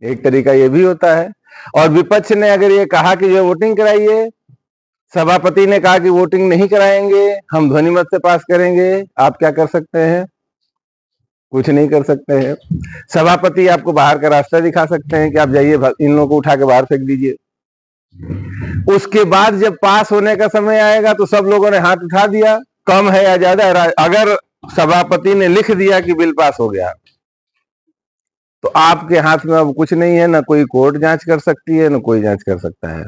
एक तरीका ये भी होता है। और विपक्ष ने अगर ये कहा कि जो वोटिंग कराइए, सभापति ने कहा कि वोटिंग नहीं कराएंगे, हम ध्वनि मत से पास करेंगे, आप क्या कर सकते हैं? कुछ नहीं कर सकते हैं। सभापति आपको बाहर का रास्ता दिखा सकते हैं कि आप जाइए, इन लोगों को उठा के बाहर फेंक दीजिए। उसके बाद जब पास होने का समय आएगा तो सब लोगों ने हाथ उठा दिया, कम है या ज्यादा। अगर सभापति ने लिख दिया कि बिल पास हो गया, तो आपके हाथ में अब कुछ नहीं है, ना कोई कोर्ट जांच कर सकती है, ना कोई जांच कर सकता है।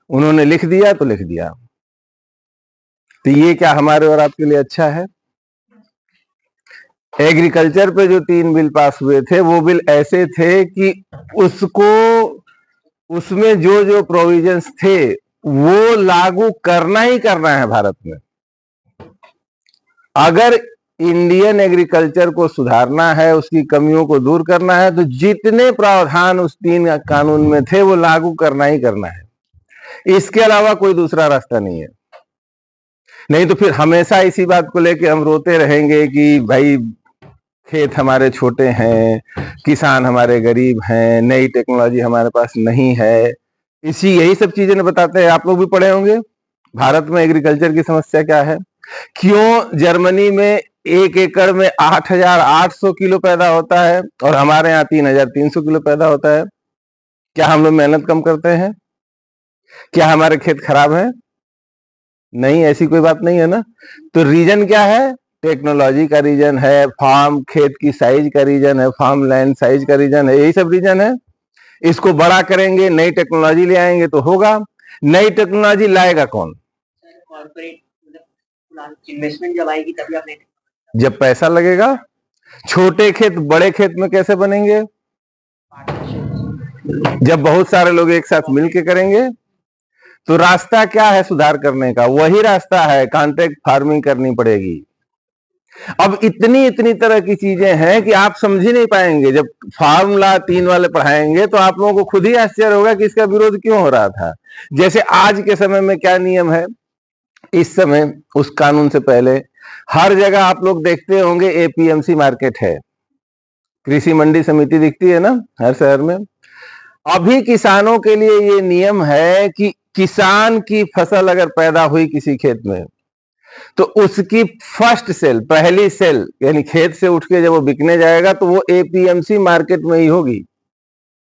उन्होंने लिख दिया तो लिख दिया। तो ये क्या हमारे और आपके लिए अच्छा है? एग्रीकल्चर पे जो 3 बिल पास हुए थे, वो बिल ऐसे थे कि उसमें जो जो प्रोविजंस थे वो लागू करना ही करना है भारत में। अगर इंडियन एग्रीकल्चर को सुधारना है, उसकी कमियों को दूर करना है, तो जितने प्रावधान उस 3 कानून में थे वो लागू करना ही करना है। इसके अलावा कोई दूसरा रास्ता नहीं है। नहीं तो फिर हमेशा इसी बात को लेके हम रोते रहेंगे कि भाई खेत हमारे छोटे हैं, किसान हमारे गरीब हैं, नई टेक्नोलॉजी हमारे पास नहीं है। यही सब चीजें न बताते हैं। आप लोग भी पढ़े होंगे भारत में एग्रीकल्चर की समस्या क्या है। क्यों जर्मनी में 1 एकड़ में 8,800 किलो पैदा होता है और हमारे यहाँ 3,300 किलो पैदा होता है? क्या हम लोग मेहनत कम करते हैं? क्या हमारे खेत खराब हैं? नहीं, ऐसी कोई बात नहीं है ना। तो रीजन क्या है? टेक्नोलॉजी का रीजन है, फार्म खेत की साइज का रीजन है, फार्म लैंड साइज का रीजन है, यही सब रीजन है। इसको बड़ा करेंगे, नई टेक्नोलॉजी ले आएंगे तो होगा। नई टेक्नोलॉजी लाएगा कौन? इन्वेस्टमेंट जब आएगी तभी आप, जब पैसा लगेगा। छोटे खेत बड़े खेत में कैसे बनेंगे? जब बहुत सारे लोग एक साथ मिलकर करेंगे। तो रास्ता क्या है सुधार करने का? वही रास्ता है, कॉन्ट्रैक्ट फार्मिंग करनी पड़ेगी। अब इतनी तरह की चीजें हैं कि आप समझ ही नहीं पाएंगे। जब फार्मूला 3 वाले पढ़ाएंगे तो आप लोगों को खुद ही आश्चर्य होगा कि इसका विरोध क्यों हो रहा था। जैसे आज के समय में क्या नियम है, इस समय उस कानून से पहले हर जगह आप लोग देखते होंगे एपीएमसी मार्केट है, कृषि मंडी समिति दिखती है ना हर शहर में। अभी किसानों के लिए ये नियम है कि किसान की फसल अगर पैदा हुई किसी खेत में, तो उसकी फर्स्ट सेल, पहली सेल, यानी खेत से उठ के जब वो बिकने जाएगा तो वो एपीएमसी मार्केट में ही होगी।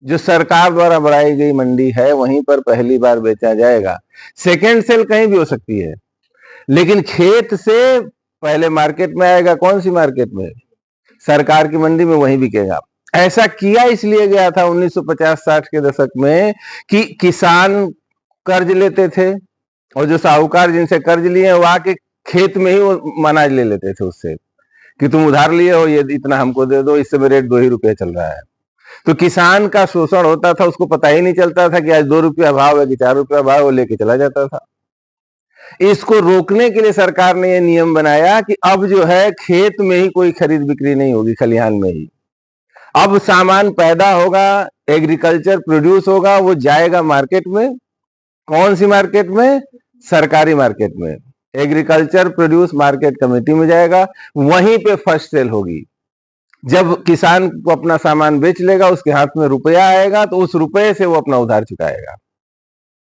जो सरकार द्वारा बढ़ाई गई मंडी है वहीं पर पहली बार बेचा जाएगा। सेकेंड सेल कहीं भी हो सकती है, लेकिन खेत से पहले मार्केट में आएगा। कौन सी मार्केट में? सरकार की मंडी में, वहीं बिकेगा। ऐसा किया इसलिए गया था 1950-60 के दशक में कि किसान कर्ज लेते थे और जो साहूकार जिनसे कर्ज लिए वो आके खेत में ही वो अनाज ले लेते थे उससे कि तुम उधार लिए हो, ये इतना हमको दे दो, इस समय रेट 2 ही रुपये चल रहा है। तो किसान का शोषण होता था, उसको पता ही नहीं चलता था कि आज 2 रुपया भाव है कि 4 रुपया भाव, वो लेके चला जाता था। इसको रोकने के लिए सरकार ने ये नियम बनाया कि अब जो है खेत में ही कोई खरीद बिक्री नहीं होगी, खलिहान में ही। अब सामान पैदा होगा, एग्रीकल्चर प्रोड्यूस होगा, वो जाएगा मार्केट में। कौन सी मार्केट में? सरकारी मार्केट में। एग्रीकल्चर प्रोड्यूस मार्केट कमेटी में जाएगा, वहीं पे फर्स्ट सेल होगी। जब किसान को अपना सामान बेच लेगा, उसके हाथ में रुपया आएगा, तो उस रुपये से वो अपना उधार चुकाएगा।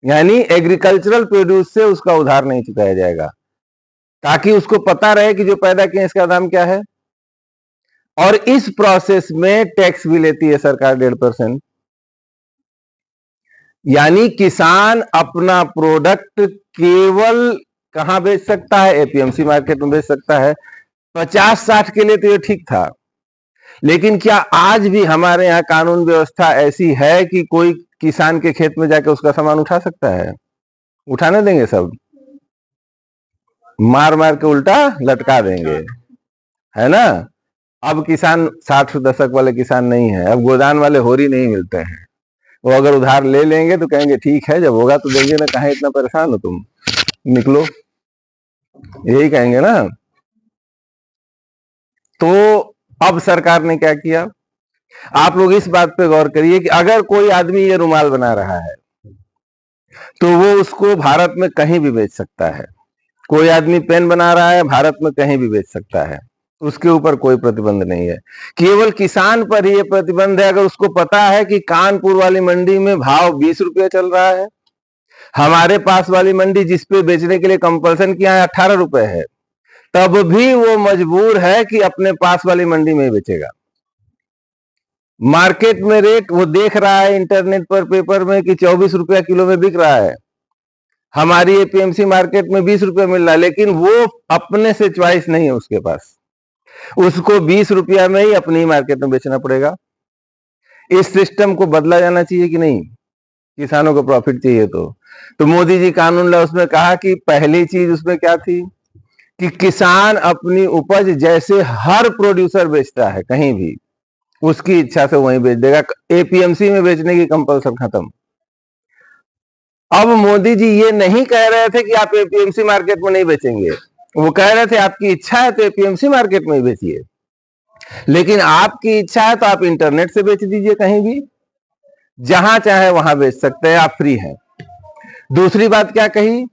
यानी एग्रीकल्चरल प्रोड्यूस से उसका उधार नहीं चुकाया जाएगा, ताकि उसको पता रहे कि जो पैदा किए इसका दाम क्या है। और इस प्रोसेस में टैक्स भी लेती है सरकार 1.5%। यानी किसान अपना प्रोडक्ट केवल कहां बेच सकता है? एपीएमसी मार्केट में बेच सकता है। 50-60 के लिए तो ये ठीक था, लेकिन क्या आज भी हमारे यहाँ कानून व्यवस्था ऐसी है कि कोई किसान के खेत में जाके उसका सामान उठा सकता है? उठाने देंगे? सब मार मार के उल्टा लटका देंगे, है ना। अब किसान 60 दशक वाले किसान नहीं है, अब गोदान वाले होरी नहीं मिलते हैं। वो अगर उधार ले लेंगे तो कहेंगे ठीक है, जब होगा तो देंगे ना, कहे इतना परेशान हो तुम, निकलो, यही कहेंगे ना। तो अब सरकार ने क्या किया? आप लोग इस बात पे गौर करिए कि अगर कोई आदमी ये रुमाल बना रहा है तो वो उसको भारत में कहीं भी बेच सकता है। कोई आदमी पेन बना रहा है, भारत में कहीं भी बेच सकता है। उसके ऊपर कोई प्रतिबंध नहीं है। केवल किसान पर ही ये प्रतिबंध है अगर उसको पता है कि कानपुर वाली मंडी में भाव 20 रुपया चल रहा है, हमारे पास वाली मंडी जिसपे बेचने के लिए कंपल्सन किया है 18 रुपए है, तब भी वो मजबूर है कि अपने पास वाली मंडी में ही बेचेगा। मार्केट में रेट वो देख रहा है इंटरनेट पर, पेपर में कि 24 रुपया किलो में बिक रहा है, हमारी एपीएमसी मार्केट में 20 रुपया मिल रहा है, लेकिन वो अपने से चॉइस नहीं है उसके पास, उसको 20 रुपया में ही अपनी मार्केट में बेचना पड़ेगा। इस सिस्टम को बदला जाना चाहिए कि नहीं? किसानों को प्रॉफिट चाहिए तो मोदी जी कानून ला उसमें कहा कि पहली चीज उसमें क्या थी कि किसान अपनी उपज जैसे हर प्रोड्यूसर बेचता है कहीं भी, उसकी इच्छा से वहीं बेच देगा, एपीएमसी में बेचने की कंपल्सन खत्म। अब मोदी जी ये नहीं कह रहे थे कि आप एपीएमसी मार्केट में नहीं बेचेंगे, वो कह रहे थे आपकी इच्छा है तो एपीएमसी मार्केट में ही बेचिए, लेकिन आपकी इच्छा है तो आप इंटरनेट से बेच दीजिए, कहीं भी जहां चाहे वहां बेच सकते हैं, आप फ्री हैं। दूसरी बात क्या कही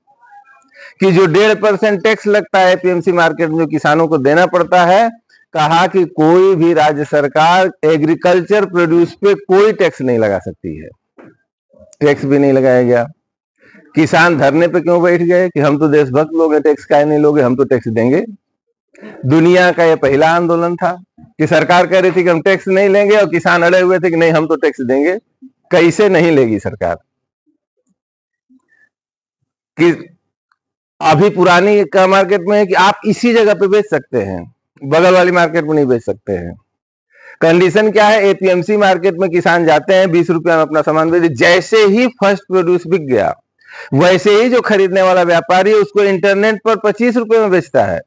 कि जो 1.5% टैक्स लगता है एपीएमसी मार्केट में जो किसानों को देना पड़ता है, कहा कि कोई भी राज्य सरकार एग्रीकल्चर प्रोड्यूस पे कोई टैक्स नहीं लगा सकती है। टैक्स भी नहीं लगाया गया। किसान धरने पे क्यों बैठ गए कि हम तो देशभक्त लोग हैं, टैक्स काहे नहीं लोगे, हम तो टैक्स देंगे। दुनिया का यह पहला आंदोलन था कि सरकार कह रही थी कि हम टैक्स नहीं लेंगे और किसान अड़े हुए थे कि नहीं हम तो टैक्स देंगे। कैसे नहीं लेगी सरकार? कि अभी पुरानी का मार्केट में है कि आप इसी जगह पे बेच सकते हैं, बगल वाली मार्केट में नहीं बेच सकते हैं। कंडीशन क्या है? एपीएमसी मार्केट में किसान जाते हैं 20 रुपया में अपना सामान बेच, जैसे ही फर्स्ट प्रोड्यूस बिक गया वैसे ही जो खरीदने वाला व्यापारी है उसको इंटरनेट पर 25 रुपए में बेचता है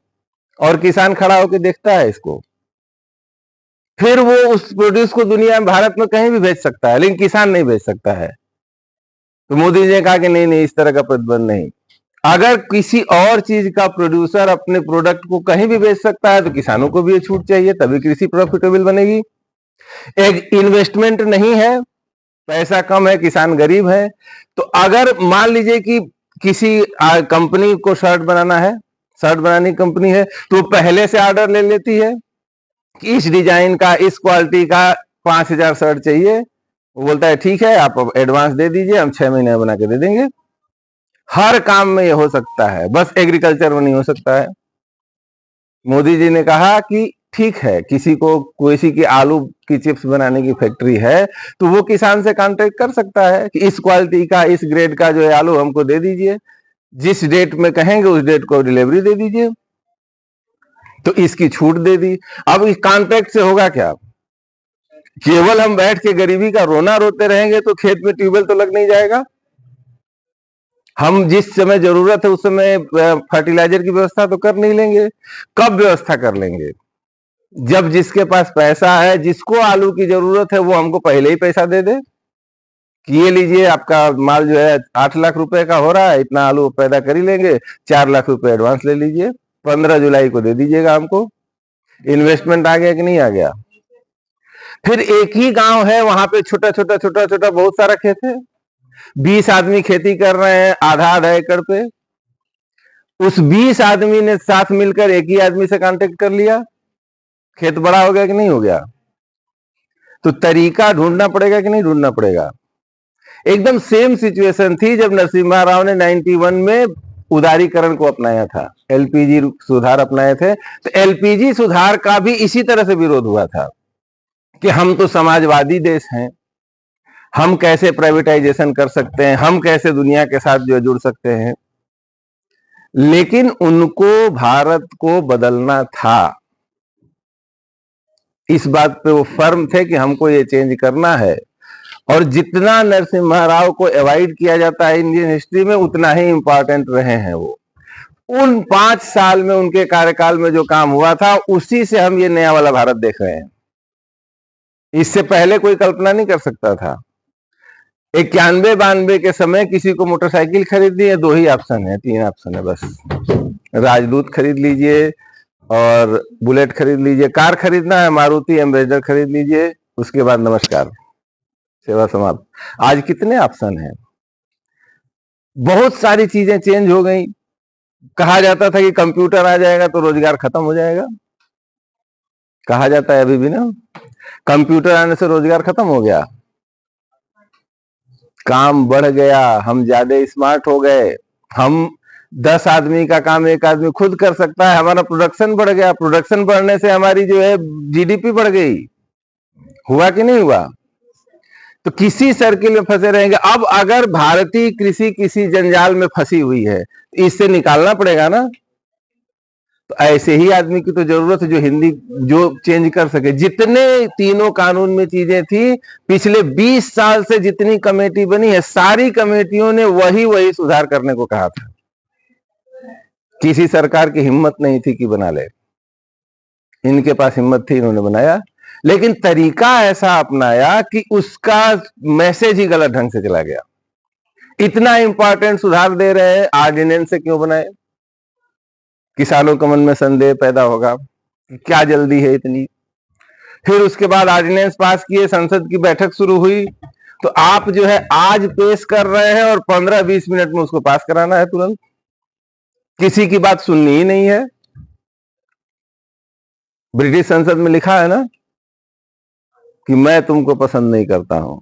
और किसान खड़ा होकर देखता है इसको, फिर वो उस प्रोड्यूस को दुनिया में भारत में कहीं भी बेच सकता है, लेकिन किसान नहीं बेच सकता है। तो मोदी जी ने कहा कि नहीं नहीं, इस तरह का प्रतिबंध नहीं। अगर किसी और चीज का प्रोड्यूसर अपने प्रोडक्ट को कहीं भी बेच सकता है तो किसानों को भी ये छूट चाहिए, तभी कृषि प्रॉफिटेबल बनेगी। एक इन्वेस्टमेंट नहीं है, पैसा कम है, किसान गरीब है, तो अगर मान लीजिए कि किसी कंपनी को शर्ट बनाना है, शर्ट बनाने की कंपनी है, तो पहले से ऑर्डर ले लेती है कि इस डिजाइन का, इस क्वालिटी का 5000 शर्ट चाहिए। वो बोलता है ठीक है, आप एडवांस दे दीजिए, हम 6 महीने बना के दे देंगे। हर काम में ये हो सकता है, बस एग्रीकल्चर में नहीं हो सकता है। मोदी जी ने कहा कि ठीक है, किसी की आलू की चिप्स बनाने की फैक्ट्री है तो वो किसान से कॉन्ट्रैक्ट कर सकता है कि इस क्वालिटी का, इस ग्रेड का जो है आलू हमको दे दीजिए, जिस डेट में कहेंगे उस डेट को डिलीवरी दे दीजिए, तो इसकी छूट दे दी। अब इस कॉन्ट्रैक्ट से होगा क्या? केवल हम बैठ के गरीबी का रोना रोते रहेंगे तो खेत में ट्यूबवेल तो लग नहीं जाएगा। हम जिस समय जरूरत है उस समय फर्टिलाइजर की व्यवस्था तो कर नहीं लेंगे। कब व्यवस्था कर लेंगे? जब जिसके पास पैसा है, जिसको आलू की जरूरत है, वो हमको पहले ही पैसा दे दे कि ये लीजिए, आपका माल जो है 8 लाख रुपए का हो रहा है, इतना आलू पैदा कर ही लेंगे, 4 लाख रुपए एडवांस ले लीजिए, 15 जुलाई को दे दीजिएगा हमको। इन्वेस्टमेंट आ गया कि नहीं आ गया? फिर एक ही गांव है, वहां पे छोटा छोटा छोटा छोटा बहुत सारा खेत है, 20 आदमी खेती कर रहे हैं आधा आधा एकड़ पे। उस 20 आदमी ने साथ मिलकर एक ही आदमी से कांटेक्ट कर लिया, खेत बड़ा हो गया कि नहीं हो गया? तो तरीका ढूंढना पड़ेगा कि नहीं ढूंढना पड़ेगा? एकदम सेम सिचुएशन थी जब नरसिम्हा राव ने 91 में उदारीकरण को अपनाया था, एलपीजी सुधार अपनाए थे, तो एलपीजी सुधार का भी इसी तरह से विरोध हुआ था कि हम तो समाजवादी देश हैं, हम कैसे प्राइवेटाइजेशन कर सकते हैं, हम कैसे दुनिया के साथ जो जुड़ सकते हैं। लेकिन उनको भारत को बदलना था, इस बात पे वो फर्म थे कि हमको ये चेंज करना है। और जितना नरसिम्हा राव को अवॉइड किया जाता है इंडियन हिस्ट्री में, उतना ही इंपॉर्टेंट रहे हैं वो। उन 5 साल में उनके कार्यकाल में जो काम हुआ था, उसी से हम ये नया वाला भारत देख रहे हैं। इससे पहले कोई कल्पना नहीं कर सकता था। 91-92 के समय किसी को मोटरसाइकिल खरीदनी है, 2 ही ऑप्शन है, 3 ऑप्शन है बस, राजदूत खरीद लीजिए और बुलेट खरीद लीजिए। कार खरीदना है, मारुति एम्बेसडर खरीद लीजिए, उसके बाद नमस्कार, सेवा समाप्त। आज कितने ऑप्शन हैं, बहुत सारी चीजें चेंज हो गई। कहा जाता था कि कंप्यूटर आ जाएगा तो रोजगार खत्म हो जाएगा, कहा जाता है अभी भी ना। कंप्यूटर आने से रोजगार खत्म हो गया, काम बढ़ गया, हम ज्यादा स्मार्ट हो गए, हम 10 आदमी का काम एक आदमी खुद कर सकता है, हमारा प्रोडक्शन बढ़ गया, प्रोडक्शन बढ़ने से हमारी जो है जीडीपी बढ़ गई। हुआ कि नहीं हुआ? तो किसी सर्किल में फंसे रहेंगे। अब अगर भारतीय कृषि किसी जंजाल में फंसी हुई है तो इससे निकालना पड़ेगा ना। तो ऐसे ही आदमी की तो जरूरत है जो हिंदी जो चेंज कर सके। जितने तीनों कानून में चीजें थी, पिछले 20 साल से जितनी कमेटी बनी है, सारी कमेटियों ने वही वही सुधार करने को कहा था। किसी सरकार की हिम्मत नहीं थी कि बना ले, इनके पास हिम्मत थी, इन्होंने बनाया। लेकिन तरीका ऐसा अपनाया कि उसका मैसेज ही गलत ढंग से चला गया। इतना इंपॉर्टेंट सुधार दे रहे हैं, ऑर्डिनेंस से क्यों बनाए? किसानों के मन में संदेह पैदा होगा, क्या जल्दी है इतनी। फिर उसके बाद ऑर्डिनेंस पास किए, संसद की बैठक शुरू हुई, तो आप जो है आज पेश कर रहे हैं और 15-20 मिनट में उसको पास कराना है तुरंत। किसी की बात सुननी ही नहीं है। ब्रिटिश संसद में लिखा है ना कि मैं तुमको पसंद नहीं करता हूं,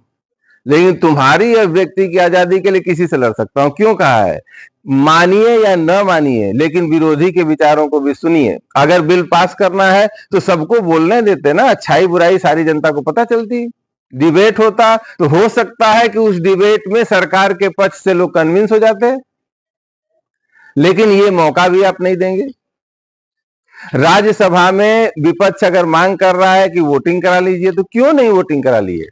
लेकिन तुम्हारी व्यक्ति की आजादी के लिए किसी से लड़ सकता हूं। क्यों कहा है? मानिए या न मानिए, लेकिन विरोधी के विचारों को भी सुनिए। अगर बिल पास करना है तो सबको बोलने देते ना, अच्छाई बुराई सारी जनता को पता चलती। डिबेट होता तो हो सकता है कि उस डिबेट में सरकार के पक्ष से लोग कन्विंस हो जाते, लेकिन ये मौका भी आप नहीं देंगे। राज्यसभा में विपक्ष अगर मांग कर रहा है कि वोटिंग करा लीजिए, तो क्यों नहीं वोटिंग करा लिए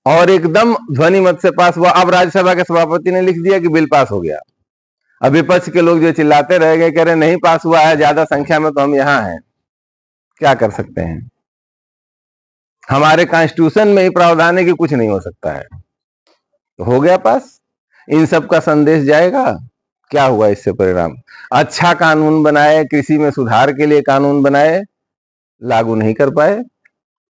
और एकदम ध्वनि मत से पास हुआ। अब राज्यसभा के सभापति ने लिख दिया कि बिल पास हो गया। अब विपक्ष के लोग जो चिल्लाते रह गए, कह रहे नहीं पास हुआ है, ज्यादा संख्या में तो हम यहां हैं। क्या कर सकते हैं? हमारे कॉन्स्टिट्यूशन में ही प्रावधान है कि कुछ नहीं हो सकता है। तो हो गया पास। इन सब का संदेश जाएगा। क्या हुआ इससे परिणाम? अच्छा कानून बनाए, कृषि में सुधार के लिए कानून बनाए, लागू नहीं कर पाए,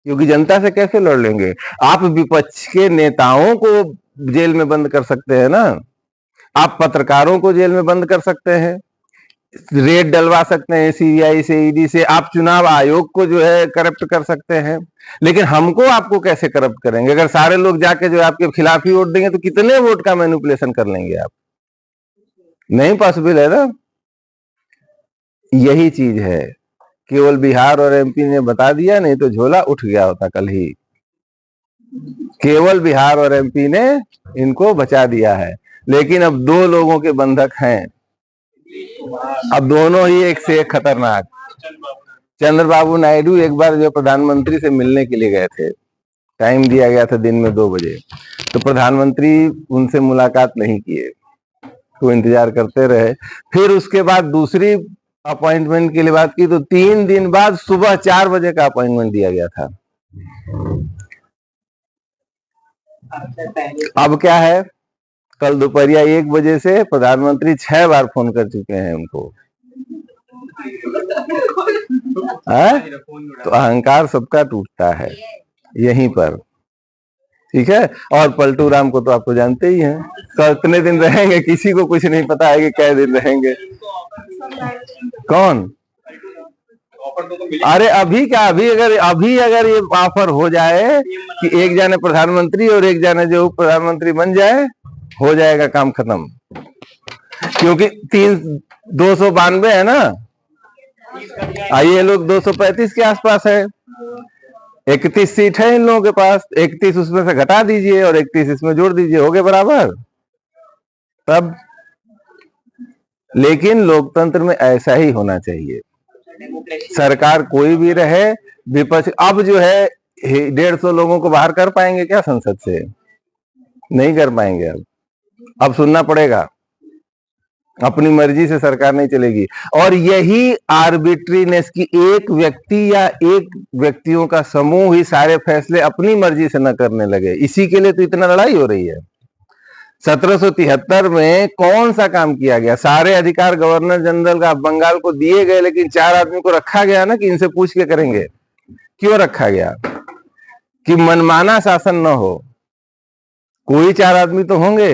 क्योंकि जनता से कैसे लड़ लेंगे? आप विपक्ष के नेताओं को जेल में बंद कर सकते हैं ना, आप पत्रकारों को जेल में बंद कर सकते हैं, रेड डलवा सकते हैं सीबीआई से, ईडी से, आप चुनाव आयोग को जो है करप्ट कर सकते हैं, लेकिन हमको आपको कैसे करप्ट करेंगे? अगर सारे लोग जाके जो आपके खिलाफ ही वोट देंगे तो कितने वोट का मैनिपुलेशन कर लेंगे आप? नहीं पॉसिबल है ना। यही चीज है, केवल बिहार और एमपी ने बता दिया, नहीं तो झोला उठ गया होता कल ही। केवल बिहार और एमपी ने इनको बचा दिया है, लेकिन अब दो लोगों के बंधक हैं। अब दोनों ही एक से एक खतरनाक। चंद्रबाबू नायडू एक बार जो प्रधानमंत्री से मिलने के लिए गए थे, टाइम दिया गया था दिन में 2 बजे, तो प्रधानमंत्री उनसे मुलाकात नहीं किए, तो इंतजार करते रहे। फिर उसके बाद दूसरी अपॉइंटमेंट के लिए बात की, तो 3 दिन बाद सुबह 4 बजे का अपॉइंटमेंट दिया गया था। अब क्या है? कल दोपहरिया 1 बजे से प्रधानमंत्री 6 बार फोन कर चुके हैं उनको। तो अहंकार सबका टूटता है यहीं पर, ठीक है। और पलटू राम को तो आपको जानते ही हैं, कितने दिन रहेंगे किसी को कुछ नहीं पता है कि क्या दिन रहेंगे। कौन? अरे अभी क्या, अभी अगर ये ऑफर हो जाए कि एक जाने प्रधानमंत्री और एक जाने जो उप प्रधानमंत्री बन जाए, हो जाएगा काम खत्म। क्योंकि 292 है ना, ये लोग 235 के आसपास है, 31 सीट है इन लोगों के पास, 31 उसमें से घटा दीजिए और 31 इसमें जोड़ दीजिए, हो गए बराबर। तब लेकिन लोकतंत्र में ऐसा ही होना चाहिए, सरकार कोई भी रहे, विपक्ष अब जो है 150 लोगों को बाहर कर पाएंगे क्या संसद से? नहीं कर पाएंगे। अब सुनना पड़ेगा, अपनी मर्जी से सरकार नहीं चलेगी। और यही आर्बिट्रीनेस की एक व्यक्ति या एक व्यक्तियों का समूह ही सारे फैसले अपनी मर्जी से न करने लगे, इसी के लिए तो इतना लड़ाई हो रही है। 1773 में कौन सा काम किया गया? सारे अधिकार गवर्नर जनरल का बंगाल को दिए गए, लेकिन 4 आदमी को रखा गया ना कि इनसे पूछ के करेंगे। क्यों रखा गया? कि मनमाना शासन न हो। कोई 4 आदमी तो होंगे।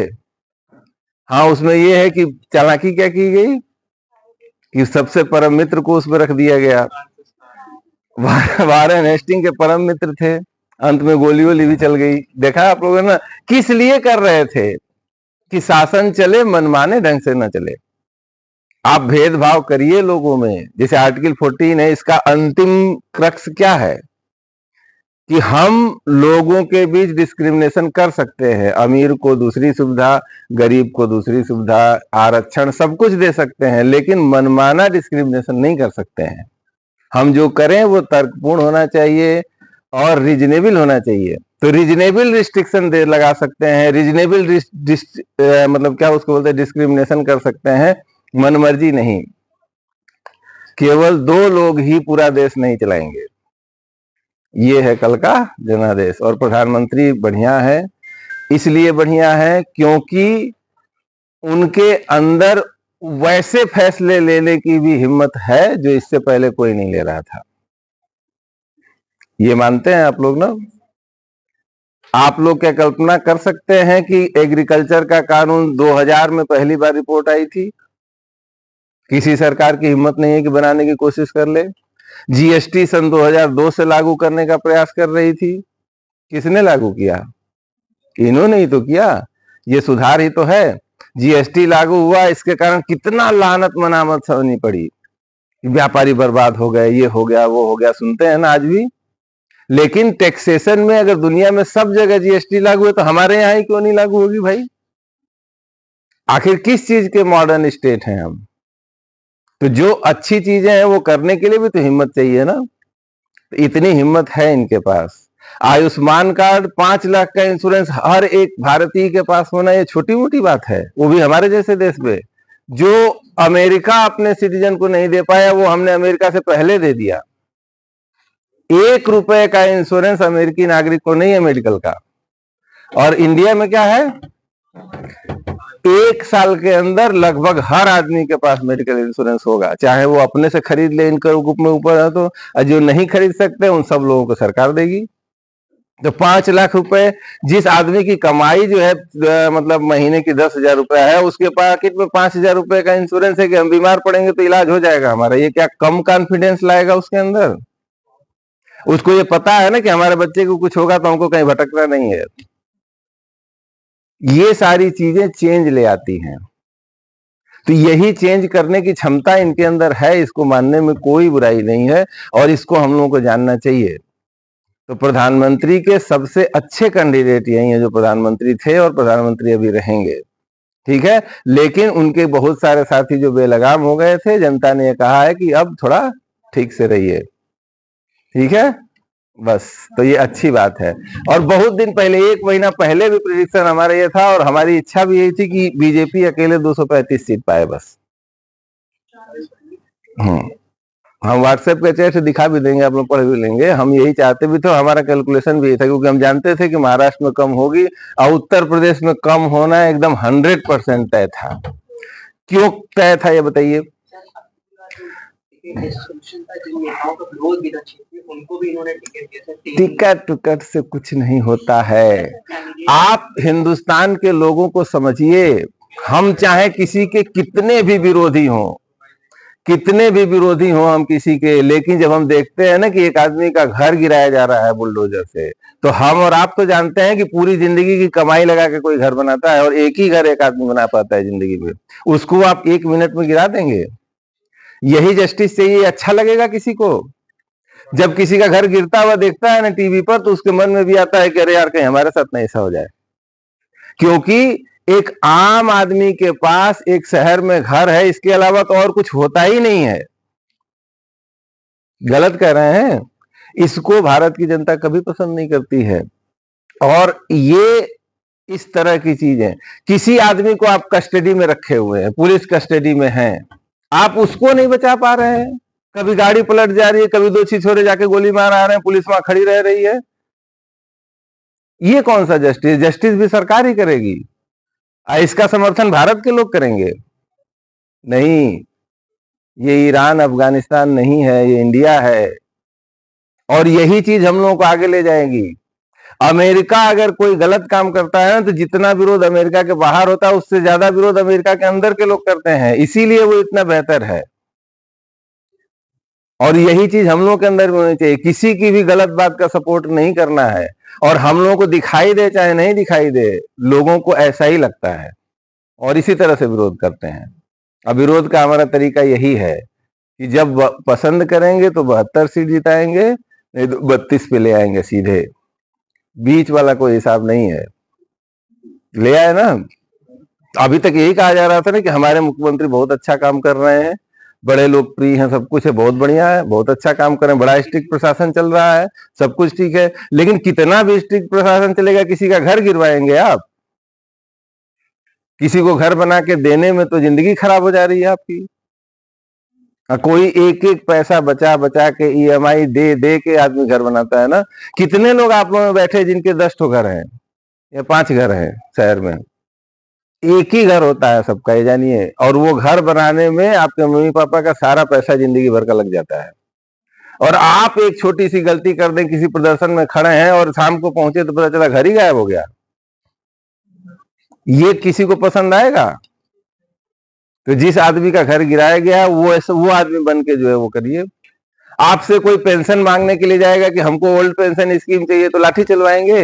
हाँ, उसमें यह है कि चालाकी क्या की गई कि सबसे परम मित्र को उसमें रख दिया गया। वारेन हेस्टिंग के परम मित्र थे, अंत में गोली वोली भी चल गई। देखा आप लोगों ने किस लिए कर रहे थे कि शासन चले, मनमाने ढंग से न चले। आप भेदभाव करिए लोगों में, जैसे आर्टिकल 14 है, इसका अंतिम क्रक्स क्या है कि हम लोगों के बीच डिस्क्रिमिनेशन कर सकते हैं, अमीर को दूसरी सुविधा, गरीब को दूसरी सुविधा, आरक्षण सब कुछ दे सकते हैं, लेकिन मनमाना डिस्क्रिमिनेशन नहीं कर सकते हैं। हम जो करें वो तर्कपूर्ण होना चाहिए और रीजनेबल होना चाहिए। तो रीजनेबल रिस्ट्रिक्शन दे लगा सकते हैं, रीजनेबल मतलब क्या उसको बोलते हैं, डिस्क्रिमिनेशन कर सकते हैं, मनमर्जी नहीं। केवल 2 लोग ही पूरा देश नहीं चलाएंगे। ये है कल का जनादेश। और प्रधानमंत्री बढ़िया है, इसलिए बढ़िया है क्योंकि उनके अंदर वैसे फैसले लेने की भी हिम्मत है जो इससे पहले कोई नहीं ले रहा था। ये मानते हैं आप लोग ना? आप लोग क्या कल्पना कर सकते हैं कि एग्रीकल्चर का कानून 2000 में पहली बार रिपोर्ट आई थी? किसी सरकार की हिम्मत नहीं है कि बनाने की कोशिश कर ले। जीएसटी सन 2002 से लागू करने का प्रयास कर रही थी, किसने लागू किया? इन्होंने ही तो किया। ये सुधार ही तो है। जीएसटी लागू हुआ, इसके कारण कितना लानत मनामत सहनी पड़ी, व्यापारी बर्बाद हो गए, ये हो गया वो हो गया, सुनते हैं ना आज भी। लेकिन टैक्सेशन में अगर दुनिया में सब जगह जीएसटी लागू है तो हमारे यहाँ ही क्यों नहीं लागू होगी भाई? आखिर किस चीज के मॉडर्न स्टेट हैं हम? तो जो अच्छी चीजें हैं वो करने के लिए भी तो हिम्मत चाहिए ना। तो इतनी हिम्मत है इनके पास। आयुष्मान कार्ड, 5 लाख का इंश्योरेंस हर एक भारतीय के पास होना ये छोटी मोटी बात है, वो भी हमारे जैसे देश में। जो अमेरिका अपने सिटीजन को नहीं दे पाया वो हमने अमेरिका से पहले दे दिया। 1 रुपए का इंश्योरेंस अमेरिकी नागरिक को नहीं है मेडिकल का। और इंडिया में क्या है, 1 साल के अंदर लगभग हर आदमी के पास मेडिकल इंश्योरेंस होगा, चाहे वो अपने से खरीद ले इनकम ग्रुप में ऊपर है तो, जो नहीं खरीद सकते उन सब लोगों को सरकार देगी। तो 5 लाख रुपए, जिस आदमी की कमाई जो है मतलब महीने की 10,000 रुपया है, उसके पॉकेट में 5,000 रुपए का इंश्योरेंस है कि हम बीमार पड़ेंगे तो इलाज हो जाएगा हमारा। ये क्या कम कॉन्फिडेंस लाएगा उसके अंदर? उसको ये पता है ना कि हमारे बच्चे को कुछ होगा तो हमको कहीं भटकना नहीं है। ये सारी चीजें चेंज ले आती हैं। तो यही चेंज करने की क्षमता इनके अंदर है, इसको मानने में कोई बुराई नहीं है और इसको हम लोगों को जानना चाहिए। तो प्रधानमंत्री के सबसे अच्छे कैंडिडेट यही है जो प्रधानमंत्री थे और प्रधानमंत्री अभी रहेंगे, ठीक है। लेकिन उनके बहुत सारे साथी जो बेलगाम हो गए थे, जनता ने कहा है कि अब थोड़ा ठीक से रहिए, ठीक है बस। तो ये अच्छी बात है। और बहुत दिन पहले, 1 महीना पहले भी प्रेडिक्शन हमारा ये था और हमारी इच्छा भी यही थी कि बीजेपी अकेले 235 सीट पाए बस। हम व्हाट्सएप के चैट से दिखा भी देंगे, आप लोग पढ़ भी लेंगे। हम यही चाहते भी थे, हमारा कैलकुलेशन भी यही था, क्योंकि हम जानते थे कि महाराष्ट्र में कम होगी और उत्तर प्रदेश में कम होना एकदम 100% तय था। क्यों तय था ये बताइए? टिकट टुकट से कुछ नहीं होता है। आप हिंदुस्तान के लोगों को समझिए, हम चाहे किसी के कितने भी विरोधी हों, कितने भी विरोधी हों हम किसी के, लेकिन जब हम देखते हैं ना कि एक आदमी का घर गिराया जा रहा है बुलडोजर से, तो हम और आप तो जानते हैं कि पूरी जिंदगी की कमाई लगा के कोई घर बनाता है और एक ही घर एक आदमी बना पाता है जिंदगी में, उसको आप 1 मिनट में गिरा देंगे? यही जस्टिस चाहिए? अच्छा लगेगा किसी को? जब किसी का घर गिरता हुआ देखता है ना टीवी पर, तो उसके मन में भी आता है कि अरे यार कहीं हमारे साथ नहीं ऐसा हो जाए। क्योंकि एक आम आदमी के पास एक शहर में घर है, इसके अलावा तो और कुछ होता ही नहीं है। गलत कह रहे हैं? इसको भारत की जनता कभी पसंद नहीं करती है। और ये इस तरह की चीजें, किसी आदमी को आप कस्टडी में रखे हुए हैं, पुलिस कस्टडी में हैं, आप उसको नहीं बचा पा रहे हैं। कभी गाड़ी पलट जा रही है, कभी 2 छिछोरे जाके गोली मार आ रहे हैं, पुलिस वहां खड़ी रह रही है। ये कौन सा जस्टिस? जस्टिस भी सरकार ही करेगी। इसका समर्थन भारत के लोग करेंगे? नहीं, ये ईरान अफगानिस्तान नहीं है, ये इंडिया है। और यही चीज हम लोगों को आगे ले जाएगी। अमेरिका अगर कोई गलत काम करता है तो जितना विरोध अमेरिका के बाहर होता है उससे ज्यादा विरोध अमेरिका के अंदर के लोग करते हैं, इसीलिए वो इतना बेहतर है। और यही चीज हम लोग के अंदर भी होनी चाहिए। किसी की भी गलत बात का सपोर्ट नहीं करना है, और हम लोगों को दिखाई दे चाहे नहीं दिखाई दे, लोगों को ऐसा ही लगता है और इसी तरह से विरोध करते हैं। अब विरोध का हमारा तरीका यही है कि जब पसंद करेंगे तो 72 सीट जिताएंगे, नहीं तो 32 पे ले आएंगे सीधे। बीच वाला कोई हिसाब नहीं है। ले आए ना। अभी तक यही कहा जा रहा था ना कि हमारे मुख्यमंत्री बहुत अच्छा काम कर रहे हैं, बड़े लोकप्रिय हैं, सब कुछ है, बहुत बढ़िया है, बहुत अच्छा काम कर रहे हैं, बड़ा स्ट्रिक्ट प्रशासन चल रहा है, सब कुछ ठीक है। लेकिन कितना भी स्ट्रिक्ट प्रशासन चलेगा, किसी का घर गिरवाएंगे आप? किसी को घर बना के देने में तो जिंदगी खराब हो जा रही है आपकी। कोई एक एक पैसा बचा बचा के ईएमआई दे दे के आदमी घर बनाता है ना। कितने लोग आप लोग में बैठे जिनके 10 ठो घर हैं या 5 घर हैं शहर में? एक ही घर होता है सबका, ये जानिए। और वो घर बनाने में आपके मम्मी पापा का सारा पैसा जिंदगी भर का लग जाता है। और आप एक छोटी सी गलती कर दें, किसी प्रदर्शन में खड़े हैं और शाम को पहुंचे तो पता चला घर ही गायब हो गया। ये किसी को पसंद आएगा? तो जिस आदमी का घर गिराया गया वो आदमी बन के जो है वो करिए। आपसे कोई पेंशन मांगने के लिए जाएगा कि हमको ओल्ड पेंशन स्कीम चाहिए, तो लाठी चलवाएंगे।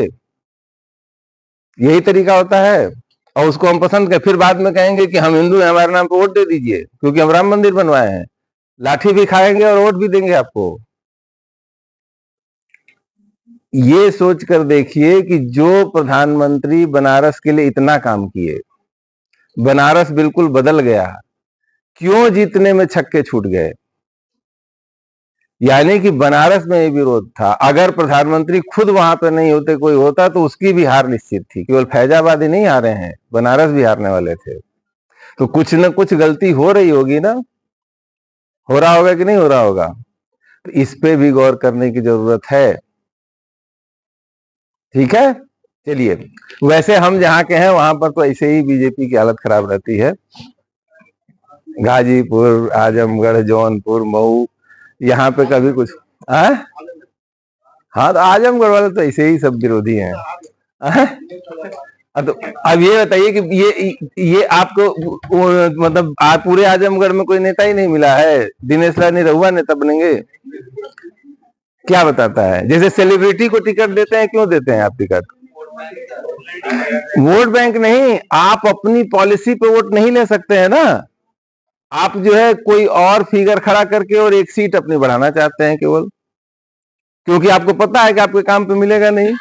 यही तरीका होता है। और उसको हम पसंद करें, फिर बाद में कहेंगे कि हम हिंदू हैं, हमारे नाम पे वोट दे दीजिए क्योंकि हम राम मंदिर बनवाए हैं। लाठी भी खाएंगे और वोट भी देंगे आपको। ये सोच कर देखिए कि जो प्रधानमंत्री बनारस के लिए इतना काम किए, बनारस बिल्कुल बदल गया, क्यों जीतने में छक्के छूट गए? यानी कि बनारस में ये विरोध था। अगर प्रधानमंत्री खुद वहां पे नहीं होते, कोई होता, तो उसकी भी हार निश्चित थी। केवल फैजाबाद ही नहीं हारे हैं, बनारस भी हारने वाले थे। तो कुछ न कुछ गलती हो रही होगी ना, हो रहा होगा कि नहीं हो रहा होगा? तो इस पे भी गौर करने की जरूरत है। ठीक है, चलिए। वैसे हम जहां के हैं वहां पर तो ऐसे ही बीजेपी की हालत खराब रहती है। गाजीपुर, आजमगढ़, जौनपुर, मऊ, यहाँ पे कभी कुछ हाँ, तो आजमगढ़ वाले तो ऐसे ही सब विरोधी हैं। तो अब ये बताइए कि ये आपको मतलब आप पूरे आजमगढ़ में कोई नेता ही नहीं मिला है? दिनेश लाल निरहुआ नेता बनेंगे? क्या बताता है? जैसे सेलिब्रिटी को टिकट देते हैं, क्यों देते हैं आप टिकट? वोट बैंक नहीं, आप अपनी पॉलिसी पे वोट नहीं ले सकते हैं ना। आप जो है कोई और फिगर खड़ा करके और एक सीट अपनी बढ़ाना चाहते हैं केवल, क्योंकि आपको पता है कि आपके काम पे मिलेगा नहीं।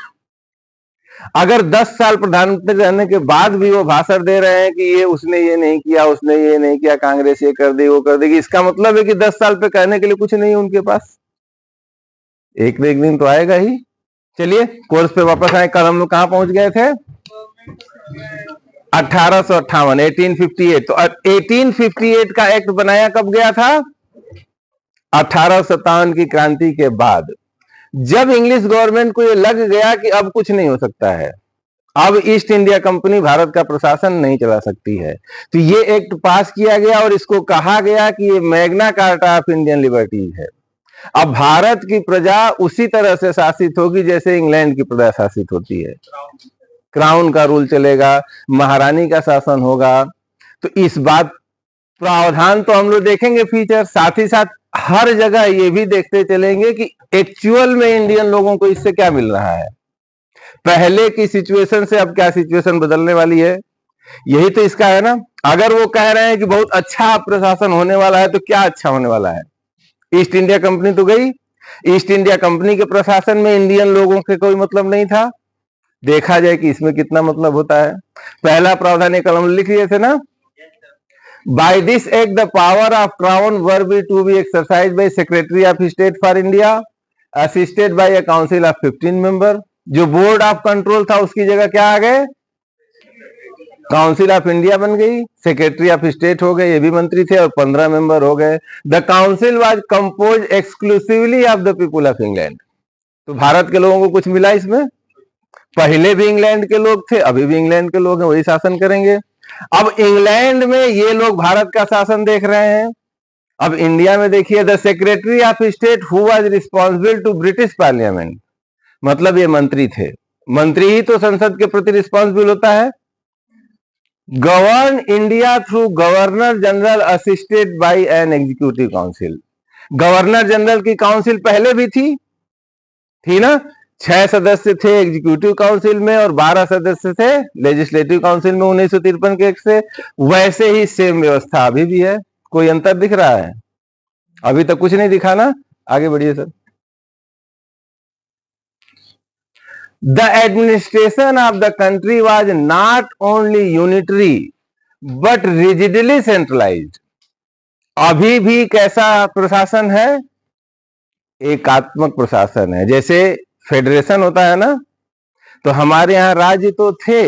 अगर 10 साल प्रधानमंत्री रहने के बाद भी वो भाषण दे रहे हैं कि ये उसने ये नहीं किया, उसने ये नहीं किया, कांग्रेस ये कर दी, वो कर देगी, इसका मतलब है कि 10 साल पे कहने के लिए कुछ नहीं है उनके पास। एक न एक दिन तो आएगा ही। चलिए कोर्स पे वापस आए। कल हम लोग कहां पहुंच गए थे? 1858, 1858। तो 1858 का एक्ट बनाया कब गया था? 1857 की क्रांति के बाद, जब इंग्लिश गवर्नमेंट को ये लग गया कि अब कुछ नहीं हो सकता है, अब ईस्ट इंडिया कंपनी भारत का प्रशासन नहीं चला सकती है, तो ये एक्ट पास किया गया और इसको कहा गया कि ये Magna carta of Indian liberties है। अब भारत की प्रजा उसी तरह से शासित होगी जैसे इंग्लैंड की प्रजा शासित होती है। क्राउन का रूल चलेगा, महारानी का शासन होगा। तो इस बात प्रावधान तो हम लोग देखेंगे फीचर, साथ ही साथ हर जगह ये भी देखते चलेंगे कि एक्चुअल में इंडियन लोगों को इससे क्या मिल रहा है। पहले की सिचुएशन से अब क्या सिचुएशन बदलने वाली है, यही तो इसका है ना। अगर वो कह रहे हैं कि बहुत अच्छा प्रशासन होने वाला है, तो क्या अच्छा होने वाला है? ईस्ट इंडिया कंपनी तो गई। ईस्ट इंडिया कंपनी के प्रशासन में इंडियन लोगों के कोई मतलब नहीं था। देखा जाए कि इसमें कितना मतलब होता है। पहला प्रावधान एक कलम लिख लिए थे ना, by this act the power of crown were be to be exercise by secretary of state for India assisted by a council of 15 member. जो बोर्ड ऑफ कंट्रोल था उसकी जगह क्या आ गए? काउंसिल ऑफ इंडिया बन गई, सेक्रेटरी ऑफ स्टेट हो गए, ये भी मंत्री थे, और 15 मेंबर हो गए। The council was compose exclusively of the people of England. तो भारत के लोगों को कुछ मिला इसमें? पहले भी इंग्लैंड के लोग थे, अभी भी इंग्लैंड के लोग हैं, वही शासन करेंगे। अब इंग्लैंड में ये लोग भारत का शासन देख रहे हैं। अब इंडिया में देखिए, the secretary of state who was responsible to British parliament, मतलब ये मंत्री थे। मंत्री ही तो संसद के प्रति रिस्पॉन्सिबल होता है। Govern India through governor general assisted by an executive council. Governor general की काउंसिल पहले भी थी ना, 6 सदस्य थे एग्जीक्यूटिव काउंसिल में और 12 सदस्य थे लेजिस्लेटिव काउंसिल में 1953 के एक्ट से। वैसे ही सेम व्यवस्था अभी भी है। कोई अंतर दिख रहा है? अभी तक कुछ नहीं दिखा ना, आगे बढ़िए sir. The administration of the country was not only unitary but rigidly centralized. अभी भी कैसा प्रशासन है? एकात्मक प्रशासन है। जैसे फेडरेशन होता है ना, तो हमारे यहाँ राज्य तो थे,